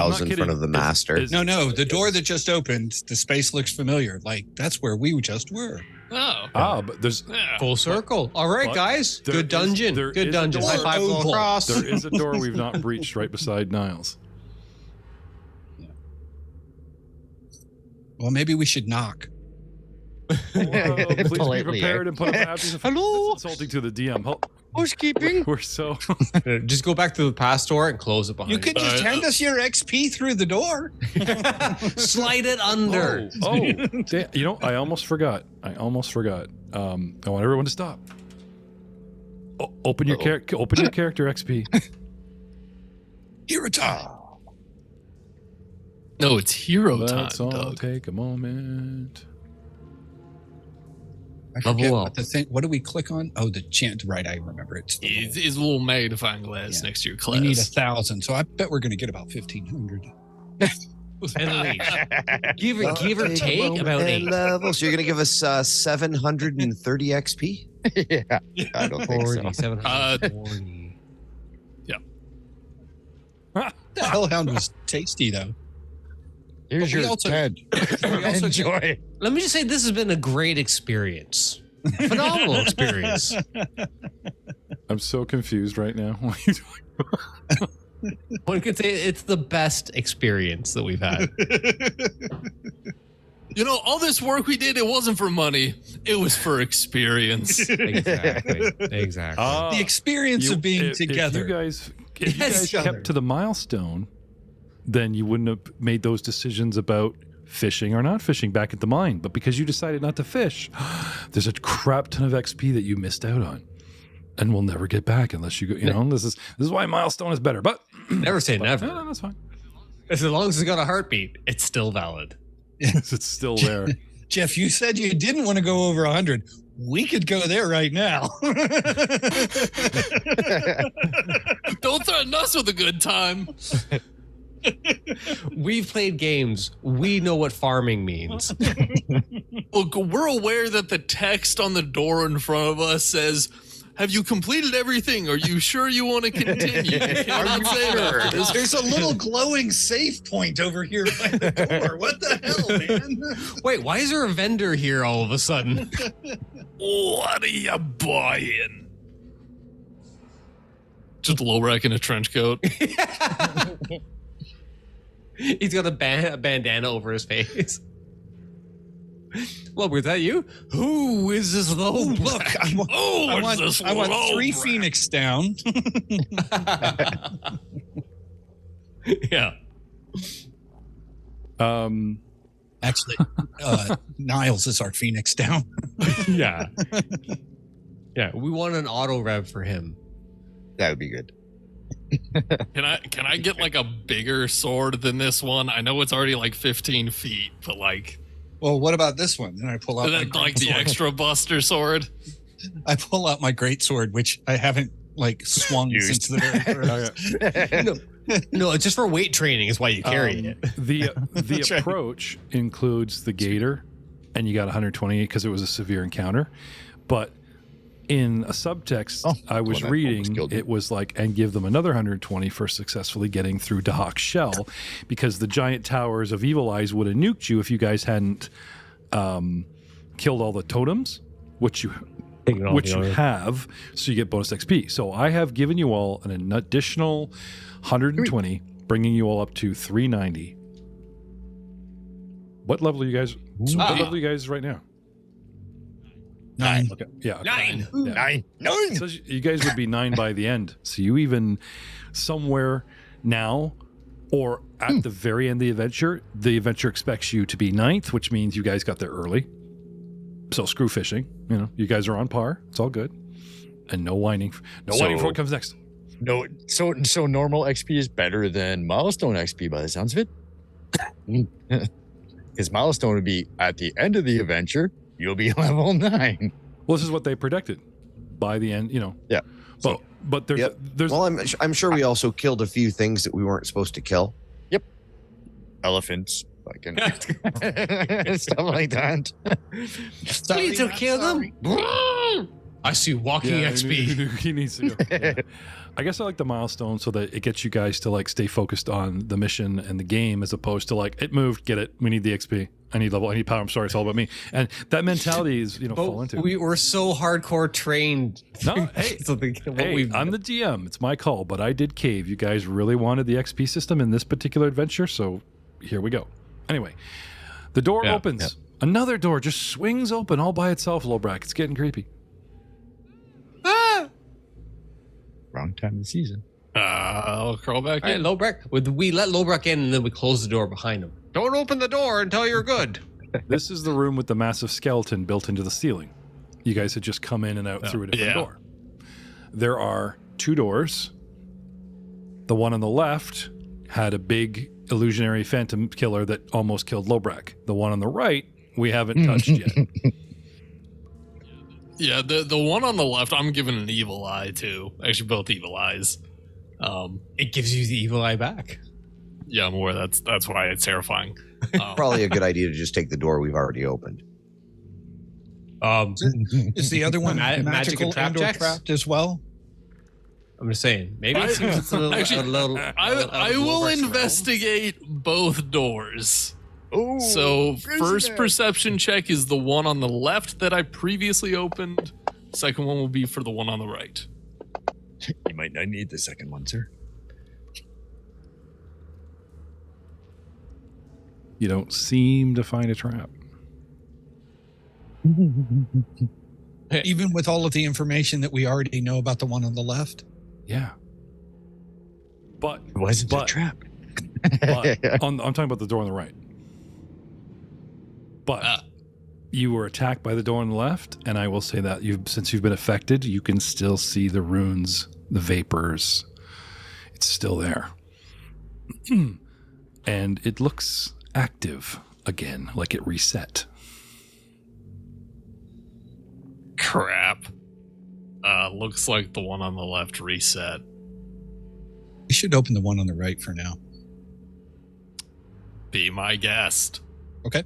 I'm was not in front kidding. of the master. No, the door that just opened, the space looks familiar. Like that's where we just were. Oh, but there's yeah. Full circle. All right, But guys. there Good is- dungeon. there Good is a dungeon. door High five all oval. across. there is a door we've not breached right beside Niles. Well, maybe we should knock. Please be Politely, prepared eh? and put up absence. Hello? That's insulting to the DM. Housekeeping. We're so. Just go back to the past door and close it behind You could just hand us your XP through the door. slide it under. You know, I almost forgot. I want everyone to stop. Open your character XP. Here it's No, it's hero Let's time, all Doug. take a moment. I forget Level what up. the thing. What do we click on? Oh, the chant. Right, I remember it. It's a little magnifying glass Yeah. next to your We class. need 1,000, so I bet we're going to get about 1,500. Give or take about And 8. level. So you're going to give us 730 XP? Yeah, I don't think so. 40, 740. The Hellhound was tasty, though. Here's But we your also- head. we also Enjoy. Let me just say this has been a great experience. Phenomenal experience. I'm so confused right now. One could say it's the best experience that we've had. You know, all this work we did, it wasn't for money. It was for experience. Exactly. the experience of being together. If you guys Yes. kept to the milestone, then you wouldn't have made those decisions about fishing or not fishing back at the mine. But because you decided not to fish, there's a crap ton of XP that you missed out on, and we'll never get back unless you go. You know, this is why milestone is better. But Never say never. no, that's fine. As long as it's got a heartbeat, it's still valid. It's still there. Jeff, you said you didn't want to go over 100. We could go there right now. Don't threaten us with a good time. We've played games. We know what farming means. Look, we're aware that the text on the door in front of us says, "Have you completed everything? Are you sure you want to continue?" You cannot say that. There's a little glowing save point over here by the door. What the hell, man? Wait, why is there a vendor here all of a sudden? What are you buying? Just Lowrack in a trench coat. He's got a bandana over his face. Well, was that you? Who is this low? Look, I want this 3 Lowrack? Phoenix down. Yeah. Actually, Niles is our Phoenix down. Yeah. Yeah, we want an auto rev for him. That would be good. Can I get like a bigger sword than this one? I know it's already like 15 feet, but like Well, what about this one? Then I pull out my like the great sword. extra buster sword. I pull out my great sword, which I haven't like swung since the very first. No, it's just for weight training is why you carry it. The That's right. approach includes the gator, and you got 120 because it was a severe encounter. But in a subtext I was that reading, almost killed me. it was like, and give them another 120 for successfully getting through Dahak's shell, because the giant towers of Evil Eyes would have nuked you if you guys hadn't killed all the totems, which you have, so you get bonus XP. So I have given you all an additional 120, bringing you all up to 390. What level are you guys? What level are you guys right now? 9. Okay. Yeah. Nine. Yeah. Nine. So you guys would be 9 by the end. So you even somewhere now or at the very end of the adventure expects you to be 9th, which means you guys got there early. So screw fishing. You guys are on par. It's all good. And no whining. No whining for what comes next. No, so normal XP is better than milestone XP by the sounds of it. Because milestone would be at the end of the adventure, you'll be level 9. Well, this is what they predicted by the end, Yeah. But there's, Yep. there's Well, I'm sure we also killed a few things that we weren't supposed to kill. Elephants, fucking stuff like that. Please don't kill them. I see walking XP. He needs to go. Yeah. I guess I like the milestone so that it gets you guys to like stay focused on the mission and the game as opposed to like it moved, get it. We need the XP. I need level. I need power. I'm sorry, it's all about me. And that mentality is fall into. We were so hardcore trained. No, hey, I'm the GM. It's my call, but I did cave. You guys really wanted the XP system in this particular adventure, so here we go. Anyway, the door opens. Yeah. Another door just swings open all by itself. Lobrak, it's getting creepy. Wrong time of the season. I'll crawl back in. Lobrak. We let Lobrak in and then we close the door behind him. Don't open the door until you're good. This is the room with the massive skeleton built into the ceiling. You guys had just come in and out through a different door. There are 2 doors. The one on the left had a big illusionary phantom killer that almost killed Lobrak. The one on the right, we haven't touched yet. Yeah, the one on the left, I'm giving an evil eye to. Actually, both evil eyes. It gives you the evil eye back. Yeah, I'm aware that's why it's terrifying. Probably a good idea to just take the door we've already opened. Is the other one magic magical and trap and/or checks? trapped as well? I'm just saying. Maybe it seems it's a little. I will investigate both doors. Oh, So first perception check is the one on the left that I previously opened. Second one will be for the one on the right. You might not need the second one, sir. You don't seem to find a trap. Even with all of the information that we already know about the one on the left? Yeah. But It wasn't a trap. I'm talking about the door on the right. But you were attacked by the door on the left, and I will say that since you've been affected, you can still see the runes, the vapors. It's still there. And it looks active again, like it reset. Crap. Looks like the one on the left reset. We should open the one on the right for now. Be my guest. Okay.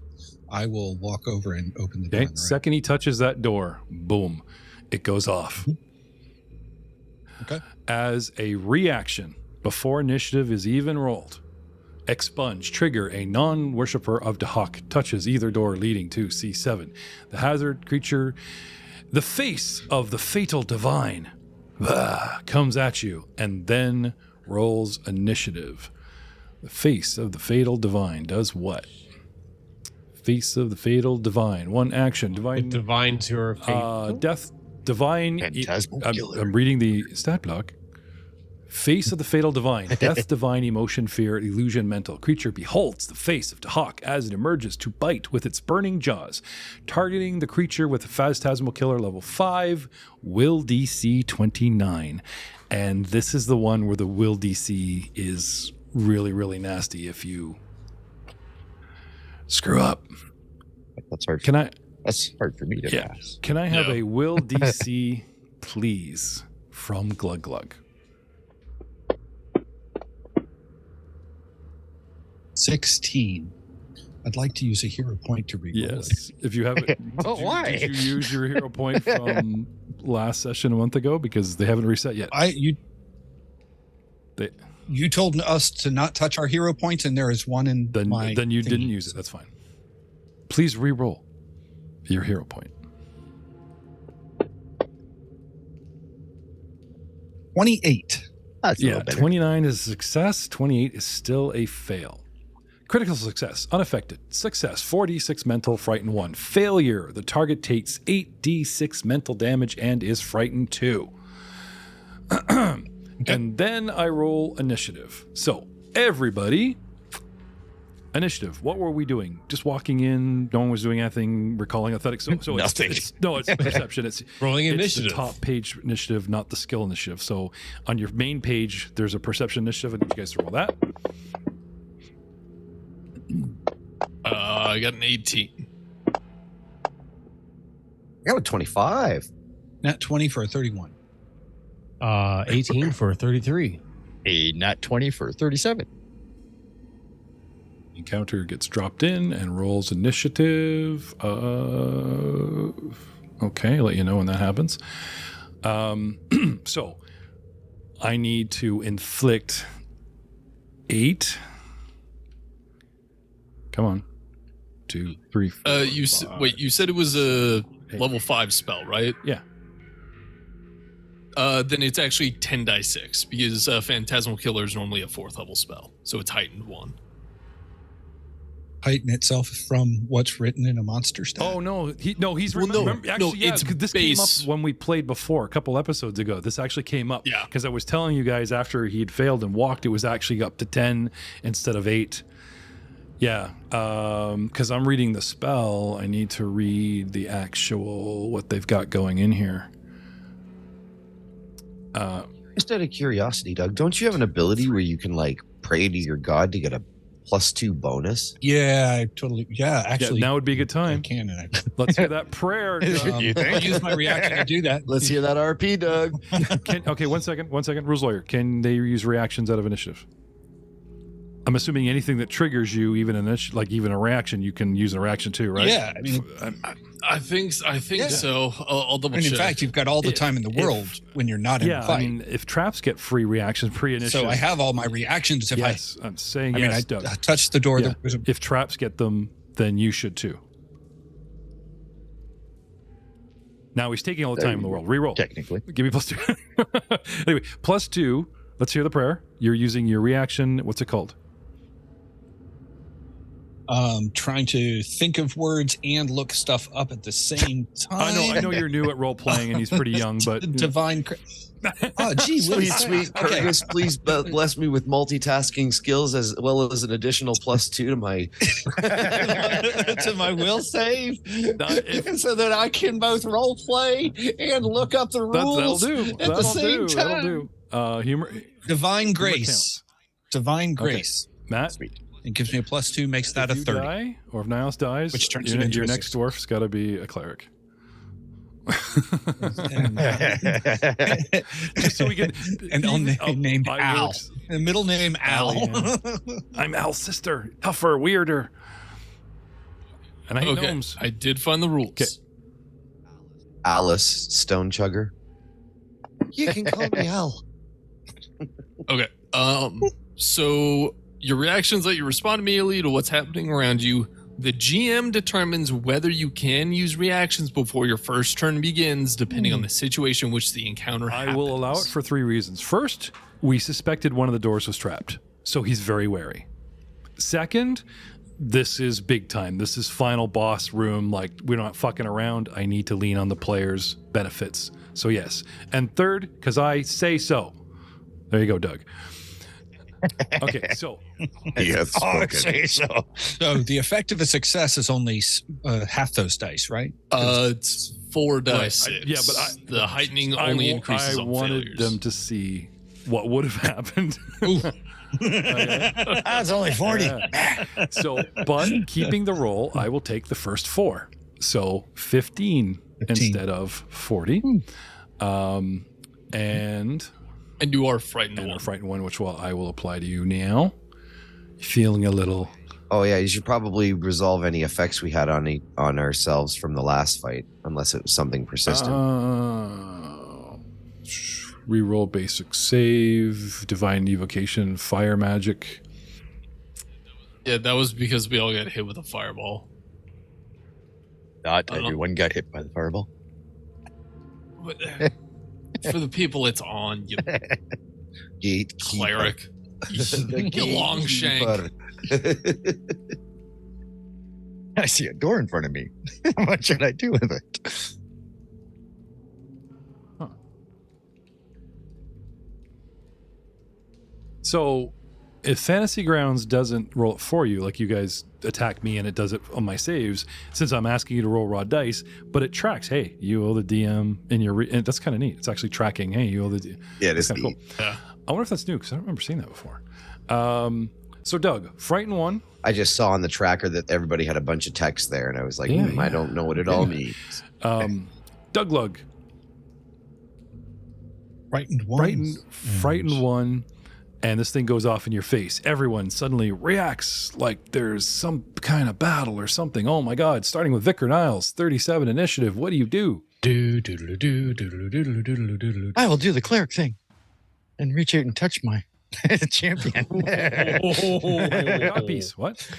I will walk over and open the door Okay. on the right. Second he touches that door, boom, it goes off. Okay. As a reaction, before initiative is even rolled, expunge, trigger a non-worshipper of Dahak touches either door leading to C7. The hazard creature, the face of the fatal divine, comes at you and then rolls initiative. The face of the fatal divine does what? Face of the fatal divine. One action. Divine to her fate. Death. Divine. Phantasmal killer. I'm reading the stat block. Face of the fatal divine. Death, divine, emotion, fear, illusion, mental. Creature beholds the face of Dahak as it emerges to bite with its burning jaws. Targeting the creature with a phantasmal killer level 5. Will DC 29. And this is the one where the will DC is really, really nasty if you screw up. That's hard. That's hard for me to pass. Can I have a will DC, please, from Glug Glug? 16. I'd like to use a hero point to reroll it. Yes. If you have it, Why? Did you use your hero point from last session a month ago? Because they haven't reset yet. You told us to not touch our hero points, and there is one in my. Then you didn't thingy. use it. That's fine. Please re-roll your hero point. 28. That's a Yeah, little better. 29 is a success. 28 is still a fail. Critical success, unaffected. Success, 4d6 mental, frightened 1. Failure, the target takes 8d6 mental damage and is frightened 2. And then I roll initiative. So, everybody, initiative. What were we doing? Just walking in, no one was doing anything, recalling athletics. So Nothing. It's perception. It's Rolling it's initiative. the top page initiative, not the skill initiative. So, on your main page, there's a perception initiative. I need you guys to roll that. I got an 18. I got a 25. Nat 20 for a 31. 18 for 33. A nat 20 for 37. Encounter gets dropped in and rolls initiative. Okay, I'll let you know when that happens. So I need to inflict 8. Come on. 2, 3, 4. You said it was a 8. level 5 spell, right? Yeah. Then it's actually 10 die 6 because Phantasmal Killer is normally a 4th level spell, so it's heightened 1. Heighten itself from what's written in a monster stat. Oh no, he's Well, no, remember. no, Actually, yeah, it's 'cause this base. came up when we played before a couple episodes ago. This actually came up, Yeah. because I was telling you guys after he'd failed and walked, it was actually up to 10 instead of 8. Yeah, because I'm reading the spell, I need to read the actual what they've got going in here. Just out of curiosity, Doug, don't you have an ability where you can like pray to your god to get a +2 bonus? Yeah, I totally. Yeah, actually, now would be a good I time. can. And Let's hear that prayer. Doug. I'll use my reaction to do that. Let's hear that RP, Doug. Okay, 1 second. Rules lawyer. Can they use reactions out of initiative? I'm assuming anything that triggers you, even even a reaction, you can use a reaction too, right? Yeah, I mean, I think Yeah. so. I'll double and check. in fact, you've got all the time in the world when you're not in Yeah, a fight. I mean, if traps get free reactions pre-initiative, So I have all my reactions. If yes, I'm saying I yes, mean, Doug. I touched the door. Yeah. There was a, If traps get them, then you should too. Now he's taking all the time in the world. Reroll. Technically. Give me +2. Anyway, +2. Let's hear the prayer. You're using your reaction. What's it called? trying to think of words and look stuff up at the same time. I know you're new at role playing and he's pretty young, but Divine. Oh, gee, Sweet Curtis, please bless me with multitasking skills as well as an additional +2 to my to my will save, so that I can both role play and look up the rules that'll do. at the same time. That'll do. Humor. Divine grace. counts. Divine grace. Matt, It gives me a +2, makes that a if you 30. die, or if Niles dies, Which turns your, it into your a next 60. dwarf's got to be a cleric. Just so we can. And I'll named I Al. works- The middle name Al. Yeah. I'm Al's sister. Tougher, weirder. And I hate Okay, gnomes. I did find the rules. Okay. Alice Stonechugger. You can call me Al. Okay. So your reactions that you respond immediately to what's happening around you. The GM determines whether you can use reactions before your first turn begins, depending on the situation in which the encounter happens. I will allow it for 3 reasons. First, we suspected one of the doors was trapped, so he's very wary. Second, this is big time. This is final boss room. Like, we're not fucking around. I need to lean on the player's benefits. So yes. And third, because I say so. There you go, Doug. Okay, so Yes. Say so. So the effect of a success is only half those dice, right? It's 4 Right, dice. yeah, but the heightening only increases I on wanted failures. them to see what would have happened. That's only 40. Yeah. So, but keeping the roll, I will take the first 4. So 15 instead of 40. And And you are frightened. a one. frightened one, which I will apply to you now. Feeling a little. Oh yeah, you should probably resolve any effects we had on ourselves from the last fight, unless it was something persistent. Reroll basic save, divine evocation, fire magic. Yeah, that was because we all got hit with a fireball. Not I don't know. everyone got hit by the fireball. But, for the people it's on, you Gatekeeper. cleric. The You long shank. gatekeeper. I see a door in front of me. What should I do with it? So, if Fantasy Grounds doesn't roll it for you, like you guys attack me and it does it on my saves, since I'm asking you to roll raw dice, but it tracks, hey, you owe the DM in your... and that's kind of neat. It's actually tracking, hey, you owe the DM. Yeah, it is kind of neat. cool. Yeah. I wonder if that's new, because I don't remember seeing that before. So, Doug, Frighten 1. I just saw on the tracker that everybody had a bunch of text there, and I was like, Yeah, I don't know what it all means. Doug Lug. Frighten 1. And this thing goes off in your face. Everyone suddenly reacts like there's some kind of battle or something. Oh my God. Starting with Vicar Niles, 37 initiative. What do you do? I will do the cleric thing and reach out and touch my champion. Not piece. What?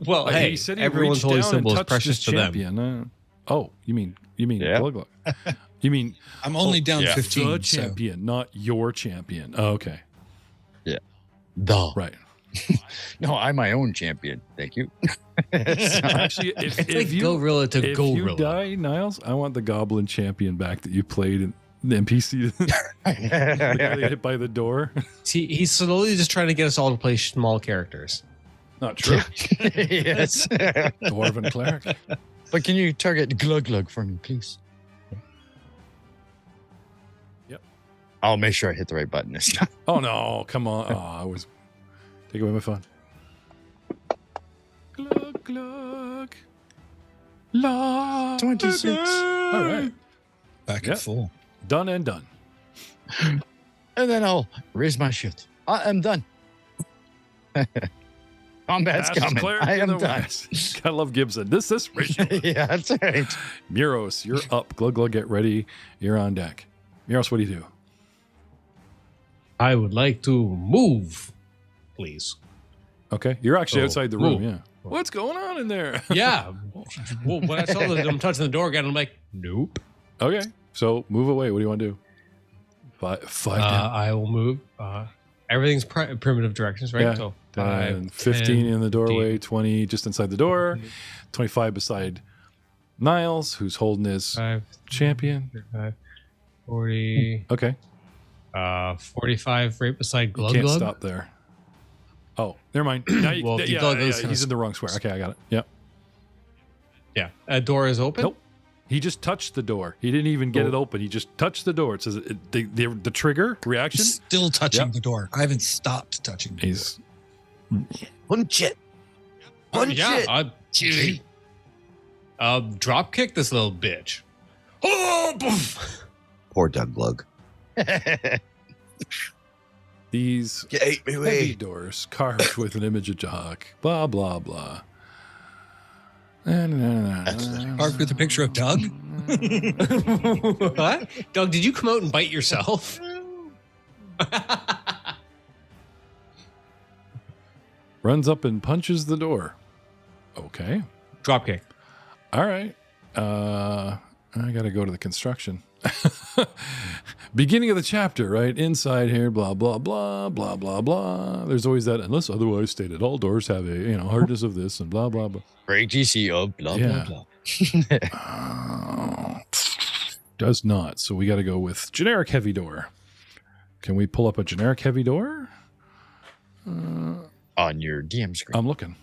Well, hey, he said he everyone's reached holy down symbol and is touched precious his to them. champion. You mean Yeah. Glug Glug. You mean I'm only down yeah. 15. the champion, not your champion. Oh, okay. Right. No, I'm my own champion. Thank you. Actually, if like you Gorilla to if you Gorilla. die, Niles, I want the Goblin champion back that you played in the NPC. The guy that got hit by the door. See, he's slowly just trying to get us all to play small characters. Not true. Yes. Dwarven cleric. But can you target Glug Glug for me, please? Yep. I'll make sure I hit the right button this time. Oh no! Come on! Oh, I was take away my fun. Glug glug. La. 26. All right. Back Yep. at full. Done and done. And then I'll raise my shield. I am done. Combat's Fastest coming. cleric I in am the done. West. Gotta love Gibson. This Rachel. Yeah, that's right. Muros, you're up. Glug glug, get ready. You're on deck. Muros, what do you do? I would like to move, please. Okay, you're actually Oh, outside the room. move. Yeah. What's going on in there? Yeah. Well, when I saw that I'm touching the door again, I'm like, nope. Okay, so move away. What do you want to do? Five down. I will move. Everything's primitive directions, right? Yeah. So 10, 15 in the doorway, 20 just inside the door, 25 beside Niles, who's holding his 5, champion. 35, 40, Okay, 45 right beside you Glug can't Glug. stop there. Oh, never mind. Now you, Well, yeah, Glug yeah, Glug's he's in the wrong square. Okay, I got it. Yep. Yeah. A door is open? Nope. He just touched the door. He didn't even get it open. He just touched the door. It says the trigger reaction. Still touching Yep. the door. I haven't stopped touching the door. He's Punch it. Punch it. Drop kick this little bitch. Oh, poof. Poor Doug Lug. these Get me heavy away. doors carved with an image of Jahak. Blah blah blah. What? Parked with a picture of Doug. What? Doug, did you come out and bite yourself? Runs up and punches the door. Okay. Drop kick. All right. I got to go to the construction. Beginning of the chapter, right? Inside here, blah, blah, blah, blah, blah, blah. There's always that, unless otherwise stated, all doors have a, hardness of this and blah, blah, blah. Break GC of blah, Yeah. blah, blah. Does not. So we got to go with generic heavy door. Can we pull up a generic heavy door? On your DM screen. I'm looking.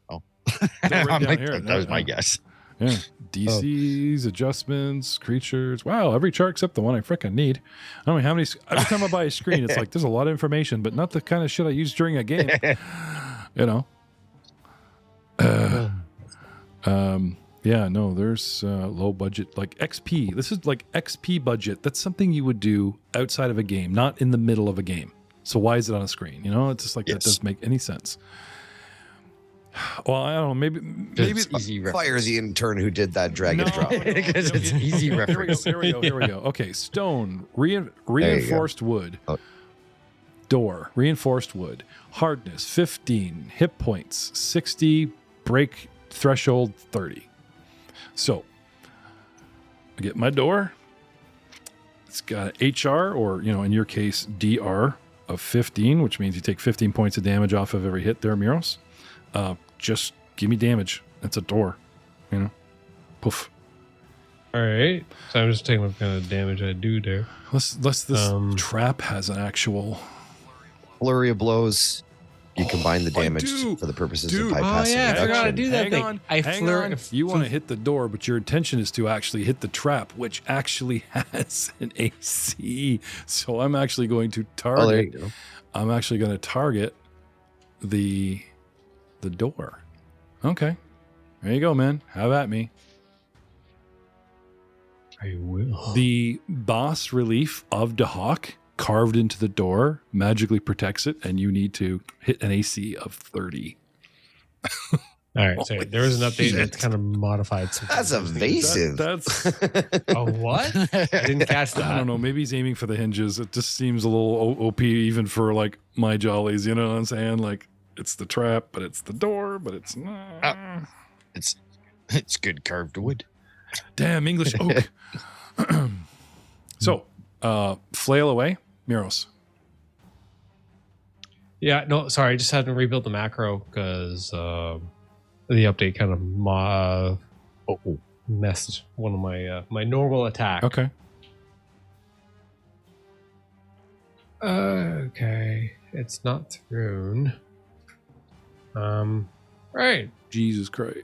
Oh. right I'm down like, here. that was my Yeah. guess. Yeah. DCs, adjustments, creatures. Wow, every chart except the one I frickin' need. I don't know how many. Every time I buy a screen, it's like there's a lot of information, but not the kind of shit I use during a game. Yeah, no, there's low budget, like XP. This is like XP budget. That's something you would do outside of a game, not in the middle of a game. So why is it on a screen? It's just like that doesn't make any sense. Well, I don't know. Maybe It's easy Fire the intern who did that drag and drop. Because it's easy reference. Here we go. Okay, stone, reinforced wood. Oh. Door, reinforced wood. Hardness, 15. Hit points, 60. Break threshold, 30. So, I get my door. It's got HR, or, in your case, DR. of 15, which means you take 15 points of damage off of every hit there, Miros. Just give me damage. It's a door, you know. Poof. All right. So I'm just taking what kind of damage I do there. Unless this trap has an actual Flurry of blows. You combine the I damage do. for the purposes Dude. of bypassing Oh, yeah, I forgot to reduction. do that thing. Hang on. You want to hit the door, but your intention is to actually hit the trap, which actually has an AC. So I'm actually going to target. Oh, there you go. I'm actually going to target the door. Okay. There you go, man. Have at me. I will. The boss relief of Dahak carved into the door magically protects it, and you need to hit an AC of 30. All right. So there was an update shit. that's kind of modified. Some That's things. evasive. That's Oh, what? I didn't catch that. I don't know. Maybe he's aiming for the hinges. It just seems a little OP even for like my jollies. You know what I'm saying? Like it's the trap, but it's the door, but it's not. It's good carved wood. Damn English oak. So, flail away, Miros. Yeah, no, sorry, I just had to rebuild the macro because the update kind of messed one of my my normal attack. Okay. Okay, it's not thrown. Right. Jesus Christ.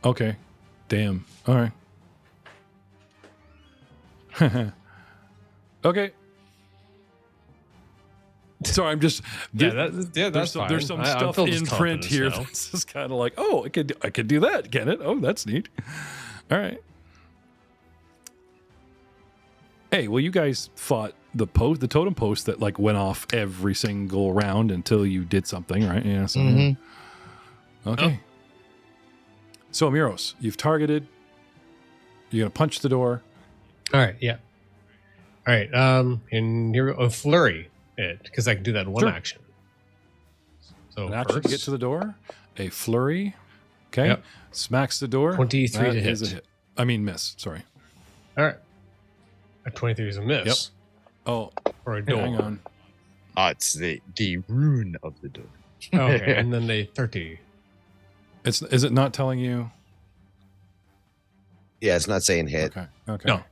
Okay. Damn. All right. Okay. Sorry, I'm just That's fine. there's some I'm stuff filled with in print confidence here now. that's just kind of like, oh, I could do that, can it? Oh, that's neat. All right. Hey, well, you guys fought the totem post that like went off every single round until you did something, right? Yeah. So, okay. So, Miros, you've targeted. You're gonna punch the door. All right, yeah. All right, and here we go. Flurry it because I can do that in one Sure. action. So An action to get to the door. A flurry. Okay. Yep. Smacks the door. 23 That to is hit. a hit. I mean, miss. Sorry. All right, a 23 is a miss. Oh, Or a door. hang on. It's the rune of the door. Okay, and then a 30. Is it not telling you? Yeah, it's not saying hit. Okay. Okay. No.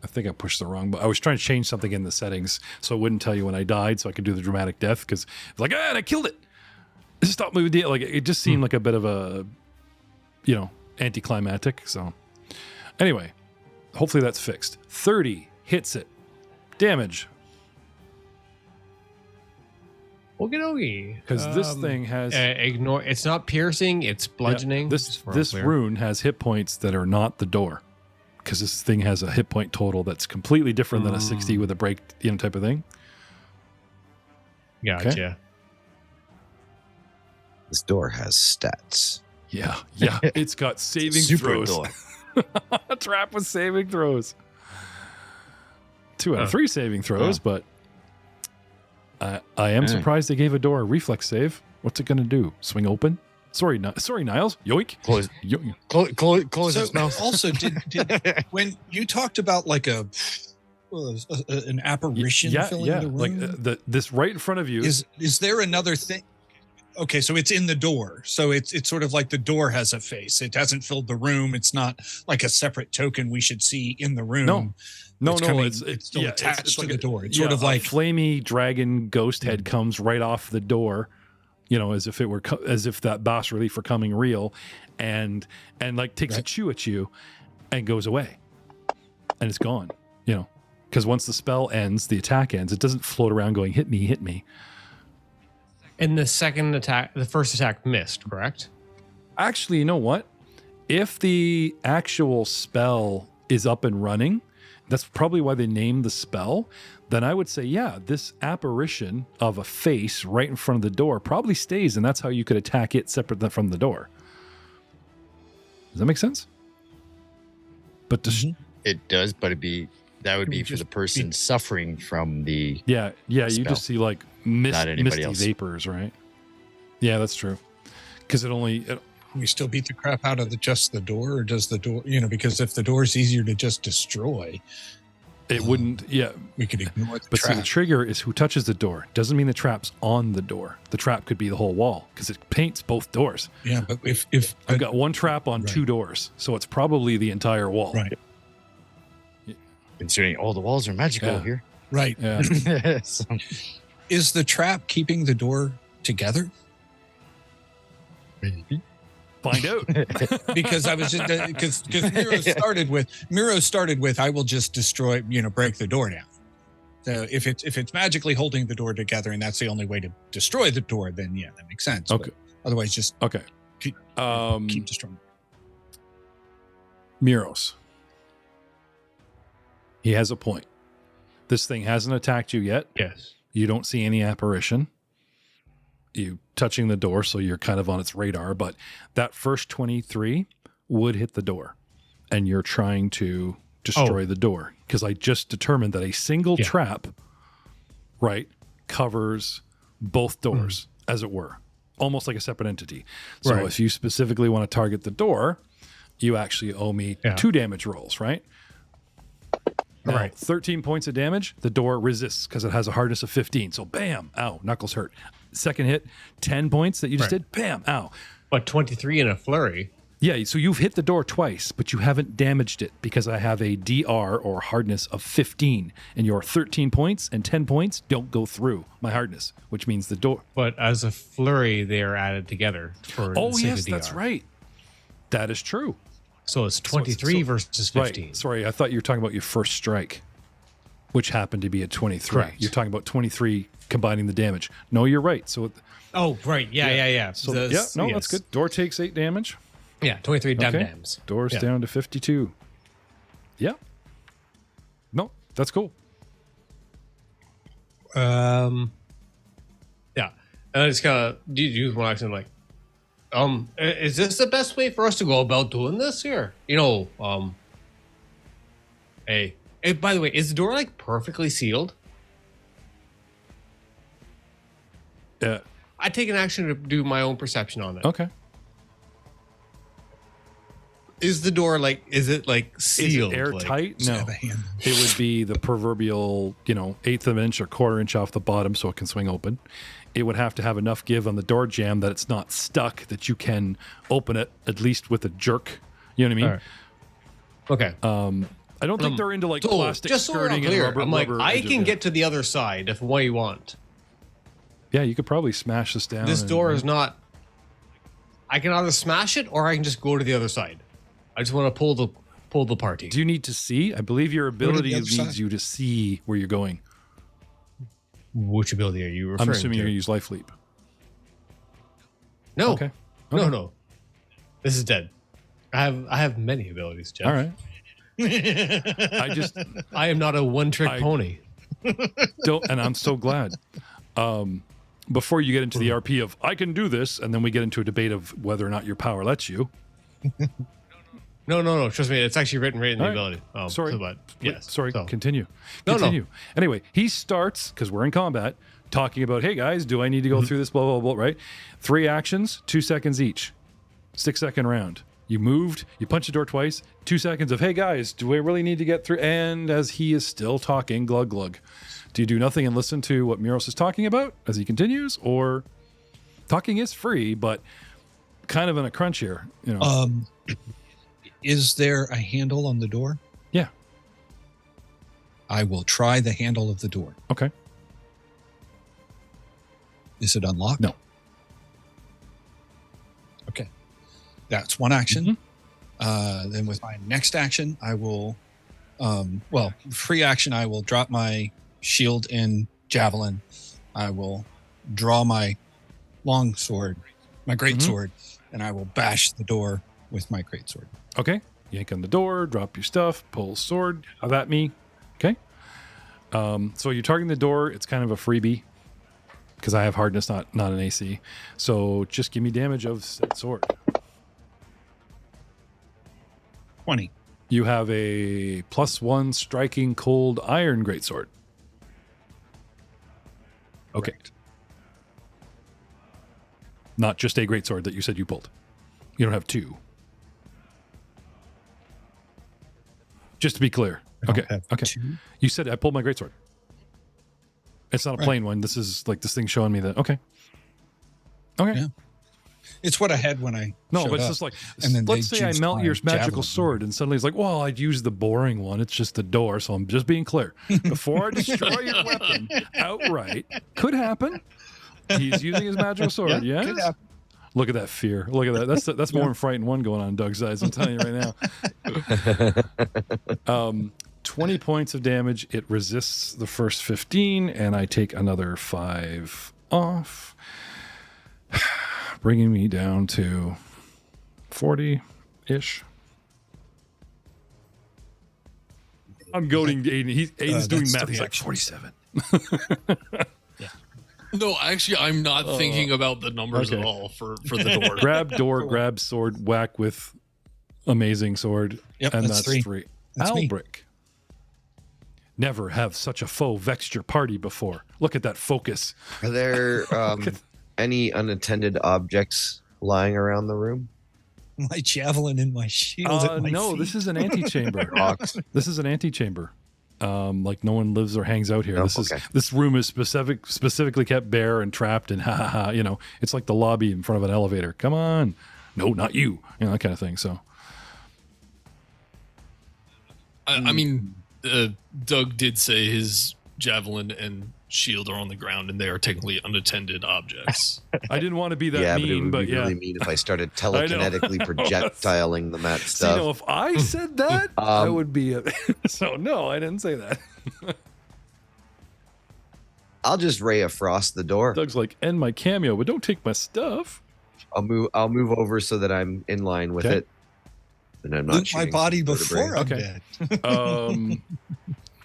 I think I pushed the wrong button. I was trying to change something in the settings so it wouldn't tell you when I died, so I could do the dramatic death because it's like, and I killed it. Stop moving. Like it just seemed like a bit of a, anticlimactic. So, anyway, hopefully that's fixed. 30 hits it. Damage Okie dokie. because this thing has Ignore. It's not piercing. It's bludgeoning. This just for this clear. rune has hit points that are not the door, because this thing has a hit point total that's completely different than a 60 with a break, type of thing. Gotcha. Okay. This door has stats. Yeah, it's got saving Super throws. door. A trap with saving throws. 2 out of 3 saving throws, but I am surprised they gave a door a reflex save. What's it going to do? Swing open? Sorry, Niles. Yoink. Close, Yoink. close So his mouth. also, did when you talked about like an apparition filling the room, like this right in front of you. is there another thing? Okay, so it's in the door. So it's sort of like the door has a face. It hasn't filled the room. It's not like a separate token we should see in the room. No, it's still attached to the door. It's sort of like a flamey dragon ghost head comes right off the door, as if it were as if that boss relief were coming real, and like takes a chew at you, and goes away, and it's gone. Because once the spell ends, the attack ends. It doesn't float around going hit me, hit me. And the first attack missed, correct? Actually, you know what? If the actual spell is up and running, that's probably why they named the spell. Then I would say, yeah, this apparition of a face right in front of the door probably stays, and that's how you could attack it separate from the door. Does that make sense? But It does, but that would be for the person suffering from the yeah, you spell. just see like Not anybody misty else. vapors, right? Yeah, that's true. Because we still beat the crap out of just the door, or does the door? Because if the door is easier to just destroy, It wouldn't. Yeah. We could ignore the But see, trap. the trigger is who touches the door. Doesn't mean the trap's on the door. The trap could be the whole wall because it paints both doors. Yeah, but if I've got one trap on Right. 2 doors, so it's probably the entire wall. right, Considering all the walls are magical Yeah. here. right, Yeah. So- is the trap keeping the door together? Find out. Because I was just because Miro started with I will just destroy, break the door down. So if it's magically holding the door together and that's the only way to destroy the door, then yeah, that makes sense. Okay. But otherwise, just Okay. keep Keep destroying. Miros. He has a point. This thing hasn't attacked you yet. Yes. You don't see any apparition. You touching the door, so you're kind of on its radar, but that first 23 would hit the door. And you're trying to destroy the door. Because I just determined that a single trap, right, covers both doors, as it were. Almost like a separate entity. So Right. if you specifically want to target the door, you actually owe me 2 damage rolls, right? Now, Right. 13 points of damage, the door resists because it has a hardness of 15. So bam, ow, knuckles hurt. Second hit, 10 points that you just did, bam, ow. But 23 in a flurry. Yeah, so you've hit the door twice, but you haven't damaged it because I have a DR or hardness of 15. And your 13 points and 10 points don't go through my hardness, which means the door. But as a flurry, they are added together. For Oh, the sake yes, of that's DR. right. That is true. So it's 23 so- versus 15. Right. Sorry, I thought you were talking about your first strike, which happened to be a 23. Correct. You're talking about 23 combining the damage. No, you're right. So, Oh, right. Yeah. so The- that's yes. good. Door takes 8 damage. Yeah, 23 Okay. dams. Door's Yeah. down to 52. Yeah. No, that's cool. Yeah. And I just kind of use one accent like, is this the best way for us to go about doing this here? Hey, by the way, is the door like perfectly sealed? Yeah. I take an action to do my own perception on it. Okay. Is the door is it like sealed? Is it airtight? No. Have a handle. It would be the proverbial, eighth of an inch or quarter inch off the bottom so it can swing open. It would have to have enough give on the door jamb that it's not stuck, that you can open it at least with a jerk. You know what I mean? Okay. I don't think they're into like So, plastic just so we're all skirting clear, and rubber. I'm like, rubber I edges. can get to the other side if what you want. Yeah, you could probably smash this down. This and- door is not. I can either smash it or I can just go to the other side. I just want to pull the party. Do you need to see? I believe your ability other needs side. you to see where you're going. Which ability are you referring I'm assuming to? you're going to use Life Leap. No. Okay. No. This is dead. I have many abilities, Jeff. All right. I just I am not a one-trick pony. don't, and I'm so glad. Before you get into the RP of I can do this, and then we get into a debate of whether or not your power lets you. No. Trust me, it's actually written right in the All right. ability. Oh, Sorry. so, but yes. Sorry. So- Continue. No. Continue. Anyway, he starts because we're in combat, talking about, hey guys, do I need to go through this? Blah blah blah. Right. 3 actions, 2 seconds each. 6-second round. You moved. You punched the door twice. 2 seconds of hey guys, do I really need to get through? And as he is still talking, glug glug. Do you do nothing and listen to what Miros is talking about as he continues, or talking is free, but kind of in a crunch here, Is there a handle on the door? Yeah. I will try the handle of the door. Okay. Is it unlocked? No. Okay. That's one action. Then with my next action, I will, free action, I will drop my shield and javelin. I will draw my long sword, my great sword, and I will bash the door with my great sword. Okay. Yank on the door, drop your stuff, pull sword. Have at me. Okay. So you're targeting the door. It's kind of a freebie because I have hardness, not an AC. So just give me damage of said sword. 20. You have a +1 striking cold iron greatsword. Okay. Not just a greatsword that you said you pulled. You don't have 2. Just to be clear. Okay. have Okay. 2. You said I pulled my greatsword. It's not a Right. plain one. This is like this thing showing me that. Okay. Okay. Yeah. It's what I had when I No, showed but it's up. just like, And then let's they say I juiced melt my your magical javelin. sword, and suddenly it's like, well, I'd use the boring one. It's just the door. So I'm just being clear. Before I destroy your weapon outright, could happen. He's using his magical sword. Yeah, Yes. could happen. Look at that fear. Look at that. That's more than frightened one going on in Doug's eyes. I'm telling you right now. 20 points of damage. It resists the first 15, and I take another 5 off, bringing me down to 40-ish. I'm goading Aiden. Aiden's doing that's math. 3 He's like actions. 47. No, actually, I'm not thinking about the numbers okay. at all for the door. Grab door, grab sword, whack with amazing sword, Yep, and that's that's 3. 3. That's me. Albrick. Never have such a foe vexed your party before. Look at that focus. Are there any unattended objects lying around the room? My javelin and my shield at my No, feet. this is an antechamber. Rocks. This is an antechamber. Like no one lives or hangs out here. Oh, This room is specifically kept bare and trapped, and you know, it's like the lobby in front of an elevator. Come on, no, not you, you know, that kind of thing. So I mean, Doug did say his javelin and shield are on the ground, and they are technically unattended objects. I didn't want to be that Yeah, but it mean, would but be yeah. really mean if I started I know. telekinetically projectiling them at So, you stuff. know, if I said that, I would be. So no, I didn't say that. I'll just ray of frost the door. Doug's like, end my cameo, but don't take my stuff. I'll move over so that I'm in line with Okay. it. And I'm not Loot my shooting body vertebrae. before I'm Okay. dead.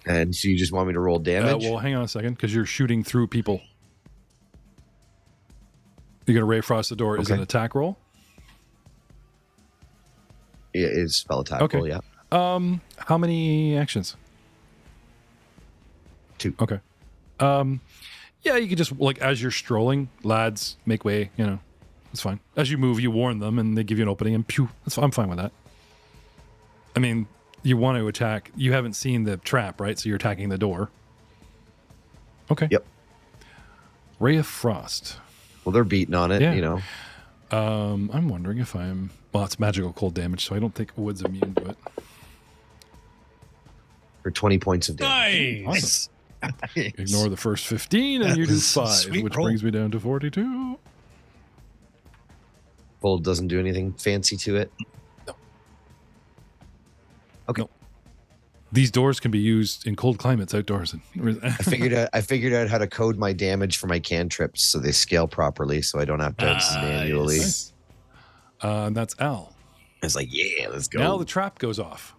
And so you just want me to roll damage? Well, hang on a second, because you're shooting through people. You're gonna ray frost the door. Is it Okay. an attack roll? It is spell attack Okay. roll, yeah. How many actions? 2. Okay. Yeah, you could just like as you're strolling, lads, make way. You know, it's fine. As you move, you warn them, and they give you an opening, and pew. I'm fine with that. I mean, you want to attack. You haven't seen the trap, right? So you're attacking the door. Okay. Yep. Ray of Frost. Well, they're beating on it, Yeah. you know. I'm wondering if well, it's magical cold damage, so I don't think Wood's immune to it. For 20 points of damage. Nice. Ignore the first 15, and That you do was a 5, sweet which roll. brings me down to 42. Cold doesn't do anything fancy to it. Okay. No. These doors can be used in cold climates outdoors. I figured out how to code my damage for my cantrips so they scale properly, so I don't have to manually. Nice. And that's Al. I was like, yeah, let's go. Now the trap goes off.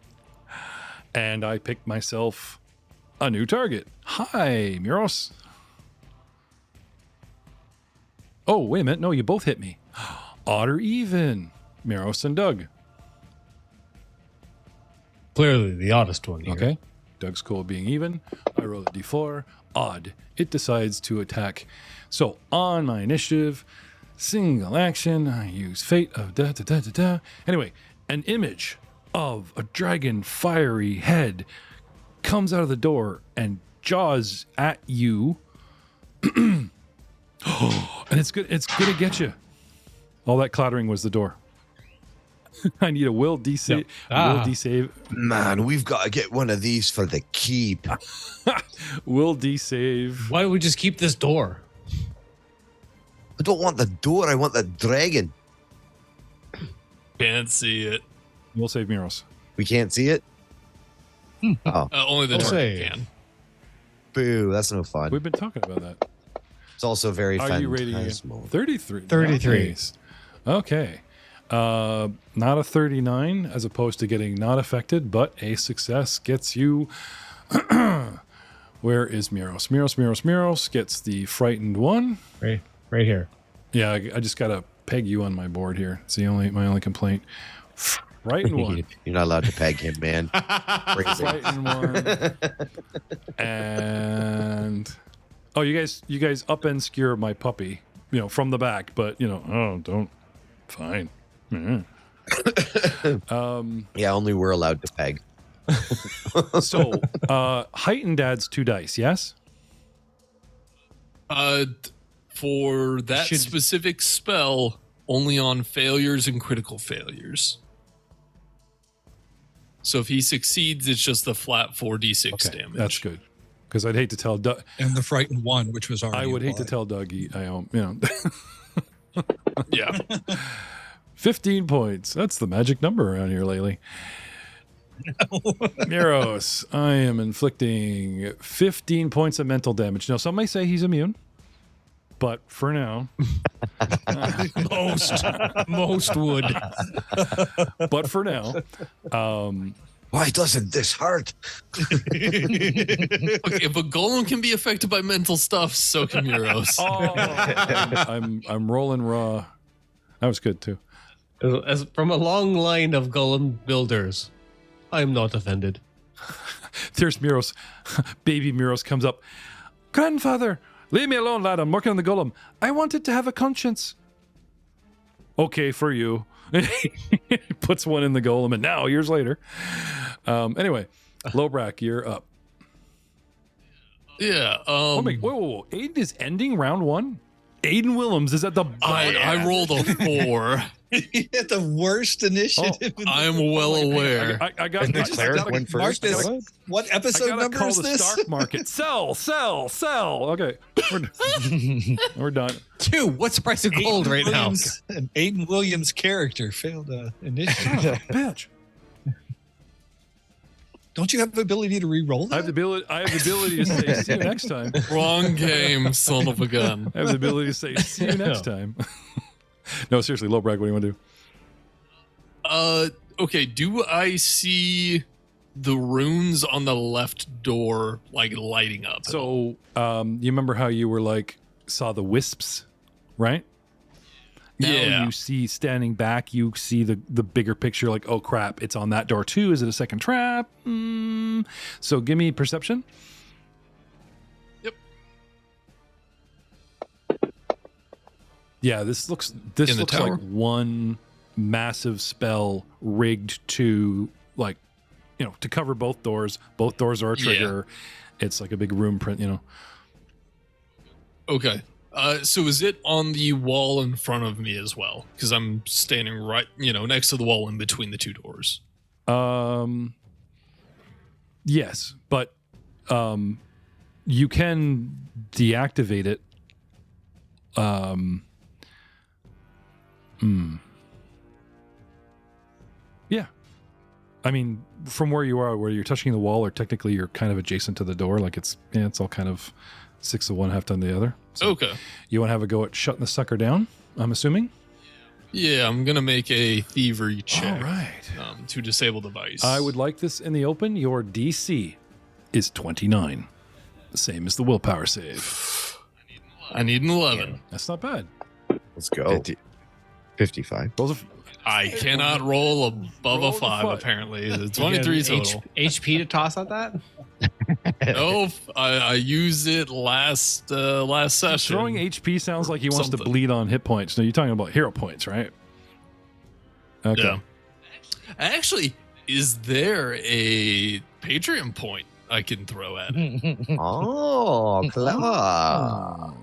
And I pick myself a new target. Hi, Muros. Oh, wait a minute. No, you both hit me. Odd or even. Muros and Doug. Clearly the oddest one here. Okay. Doug's cool being even. I roll a d4. Odd. It decides to attack. So on my initiative, single action, I use fate of da da da da da. Anyway, an image of a dragon fiery head comes out of the door and jaws at you. And it's good. It's gonna get you. All that clattering was the door. I need a will D save. Will D save. Man, we've got to get one of these for the keep. Will D save. Why don't we just keep this door? I don't want the door. I want the dragon. Can't see it. Will save Muros. We can't see it? Oh, Only the I'll door say- can. boo. That's no fun. We've been talking about that. It's also very Are you rating it? phantasmal. 33. 33. Nice. Okay. Not a 39 as opposed to getting not affected, but a success gets you. Where is Muros? Muros gets the frightened one. Right here. Yeah, I just got to peg you on my board here. It's my only complaint. Frightened one. You're not allowed to peg him, man. Crazy. Frightened one. And you guys up and skewer my puppy, from the back, but don't. Fine. Mhm. Yeah, only we're allowed to peg. So, heightened adds 2 dice, yes? For that Should- specific spell, only on failures and critical failures. So if he succeeds, it's just the flat 4d6 damage. That's good. Because I'd hate to tell Doug. And the frightened one, which was already I would hate to applied. tell Doug, Yeah. 15 points. That's the magic number around here lately. Miros, I am inflicting 15 points of mental damage. Now, some may say he's immune, but for now, Most would. but for now, Why doesn't this hurt? Look, if a golem can be affected by mental stuff, so can Euros. I'm rolling raw. That was good too. As from a long line of golem builders, I'm not offended. There's Miros. Baby Miros comes up. Grandfather, leave me alone, lad. I'm working on the golem. I wanted to have a conscience. Okay, for you. He puts one in the golem, and now, years later. Anyway, Lobrak, you're up. Yeah. Whoa. Aiden is ending round 1? Aiden Willems is at the bottom. I rolled a 4. He had the worst initiative. in the- I'm well aware. I got And the I cleric gotta- went Mark first. this. What? What I episode gotta number call is the this? stock market. Sell. Okay, we're done. Dude, what's the price of gold right now? An Aiden Williams character failed initiative. Bitch. Don't you have the ability to re-roll I have that? the ability to say see you next time. Wrong game, son of a gun. I have the ability to say see you next time. No, seriously, Lobrak, what do you want to do? Okay, do I see the runes on the left door like lighting up? So, you remember how you were like saw the wisps, right? Now Yeah. you see standing back, you see the bigger picture, like, oh crap, it's on that door too. Is it a second trap? So give me perception. Yep. Yeah, this looks In the like tower? one massive spell rigged to like, to cover both doors. Both doors are a trigger. It's like a big room print, Okay. So is it on the wall in front of me as well? Because I'm standing right, next to the wall in between the two doors. Yes, but you can deactivate it. Yeah. I mean, from where you are, where you're touching the wall, or technically you're kind of adjacent to the door, like it's all kind of 6 of one, half done the other. So Okay. you want to have a go at shutting the sucker down, I'm assuming? Yeah, I'm going to make a thievery check All right. to disable device. I would like this in the open. Your DC is 29. The same as the willpower save. I need an 11. That's not bad. Let's go. 55. Those are I cannot roll above Roll a the 5, five. apparently. It's 23 total. HP to toss at that? No, I used it last session. throwing HP sounds like he wants to Something. bleed on hit points. No, you're talking about hero points, right? Okay. Yeah. Actually, is there a Patreon point I can throw at it? Oh, clever.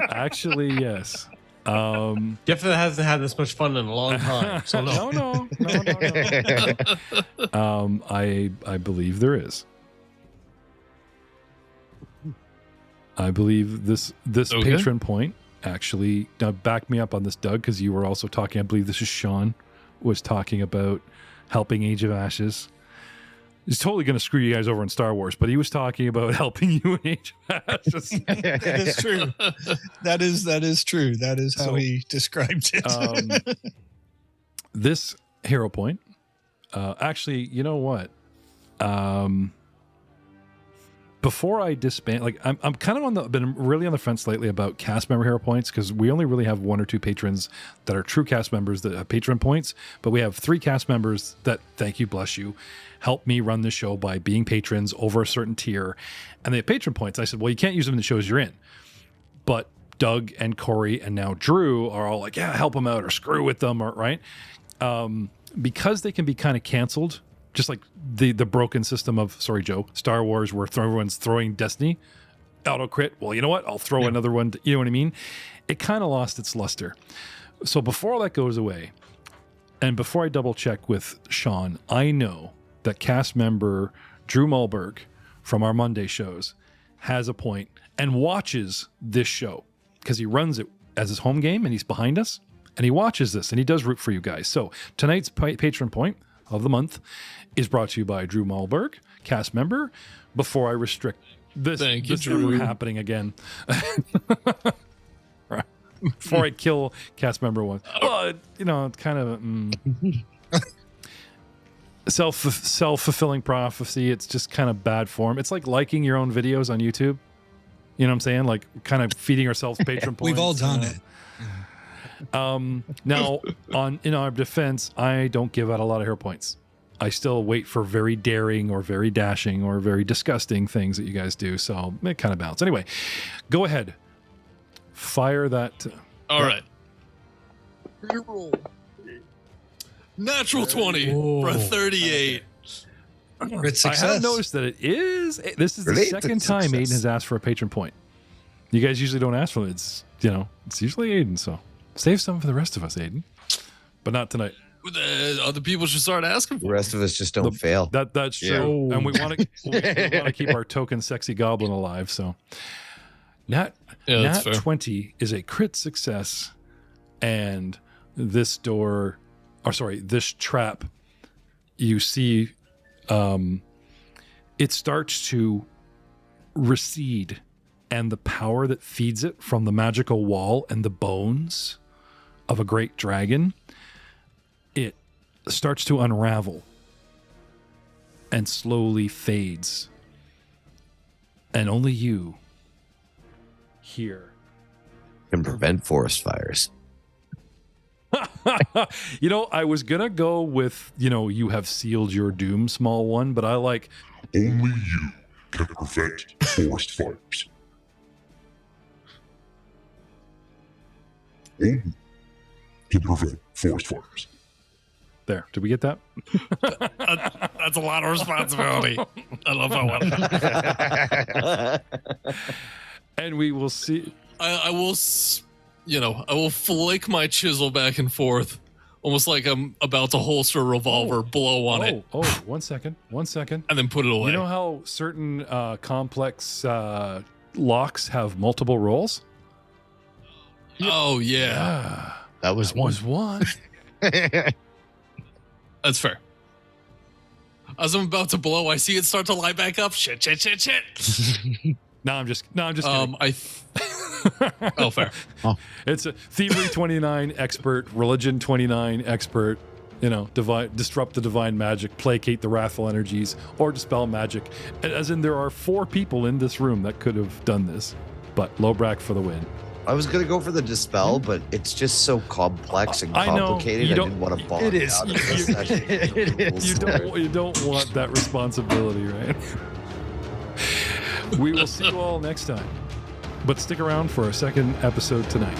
Actually, yes. Definitely hasn't had this much fun in a long time. So no. No. I believe there is. I believe this Okay. patron point actually. Now back me up on this, Doug, because you were also talking. I believe this is Sean was talking about helping Age of Ashes. He's totally going to screw you guys over in Star Wars, but he was talking about helping you in Age of Ashes. That is true. That is true. That is how So, he described it. This hero point, actually, you know what? Before I disband, like I'm kind of been really on the fence lately about cast member hero points, because we only really have 1 or 2 patrons that are true cast members that have patron points, but we have 3 cast members that, thank you, bless you, help me run the show by being patrons over a certain tier, and they have patron points. I said, well, you can't use them in the shows you're in, but Doug and Corey and now Drew are all like, yeah, help them out or screw with them, or right? Because they can be kind of canceled, just like the broken system of, sorry, Joe, Star Wars, where everyone's throwing Destiny, auto crit. Well, you know what? I'll throw another one. You know what I mean? It kind of lost its luster. So before all that goes away, and before I double check with Sean, I know that cast member Drew Mulberg from our Monday shows has a point and watches this show because he runs it as his home game and he's behind us and he watches this and he does root for you guys. So tonight's patron point of the month is brought to you by Drew Mulberg, cast member. Before I restrict this ever happening again. Before I kill cast member one. Well, you know, it's kind of self-fulfilling prophecy. It's just kind of bad form. It's like liking your own videos on YouTube. You know what I'm saying? Like kind of feeding ourselves patron points. We've all done it. Now, in our defense, I don't give out a lot of hero points. I still wait for very daring or very dashing or very disgusting things that you guys do. So it kind of balance. Anyway, go ahead. Fire that. All right. Natural 20 for a 38. It's I success. have noticed that this is the second time Aiden has asked for a patron point. You guys usually don't ask for it. It's usually Aiden. So save some for the rest of us, Aiden. But not tonight. Other people should start asking The for it. rest of us just don't fail. That's true. And we want to keep our token sexy goblin alive. So Nat 20 is a crit success, and this trap, you see, it starts to recede, and the power that feeds it from the magical wall and the bones of a great dragon, it starts to unravel and slowly fades. And only you here Can prevent forest fires. I was gonna go with you have sealed your doom, small one, but I like Only you can prevent forest fires. Only can prevent forest fires. there. Did we get that? That's a lot of responsibility. I love that one. And we will see. I will flick my chisel back and forth, almost like I'm about to holster a revolver, blow on it, 1 second, and then put it away. You know how certain complex locks have multiple rolls? Oh, yeah. That was one. one. That's fair. As I'm about to blow, I see it start to light back up. Shit. No, I'm just kidding. Oh, fair. It's a thievery 29 expert, religion 29 expert, disrupt the divine magic, placate the wrathful energies, or dispel magic. As in, there are 4 people in this room that could have done this, but Lobrak for the win. I was gonna go for the dispel, but it's just so complex and I know. complicated. You I don't- didn't want to bog it is. out of this session. You don't want that responsibility, right? We will see you all next time, but stick around for a second episode tonight.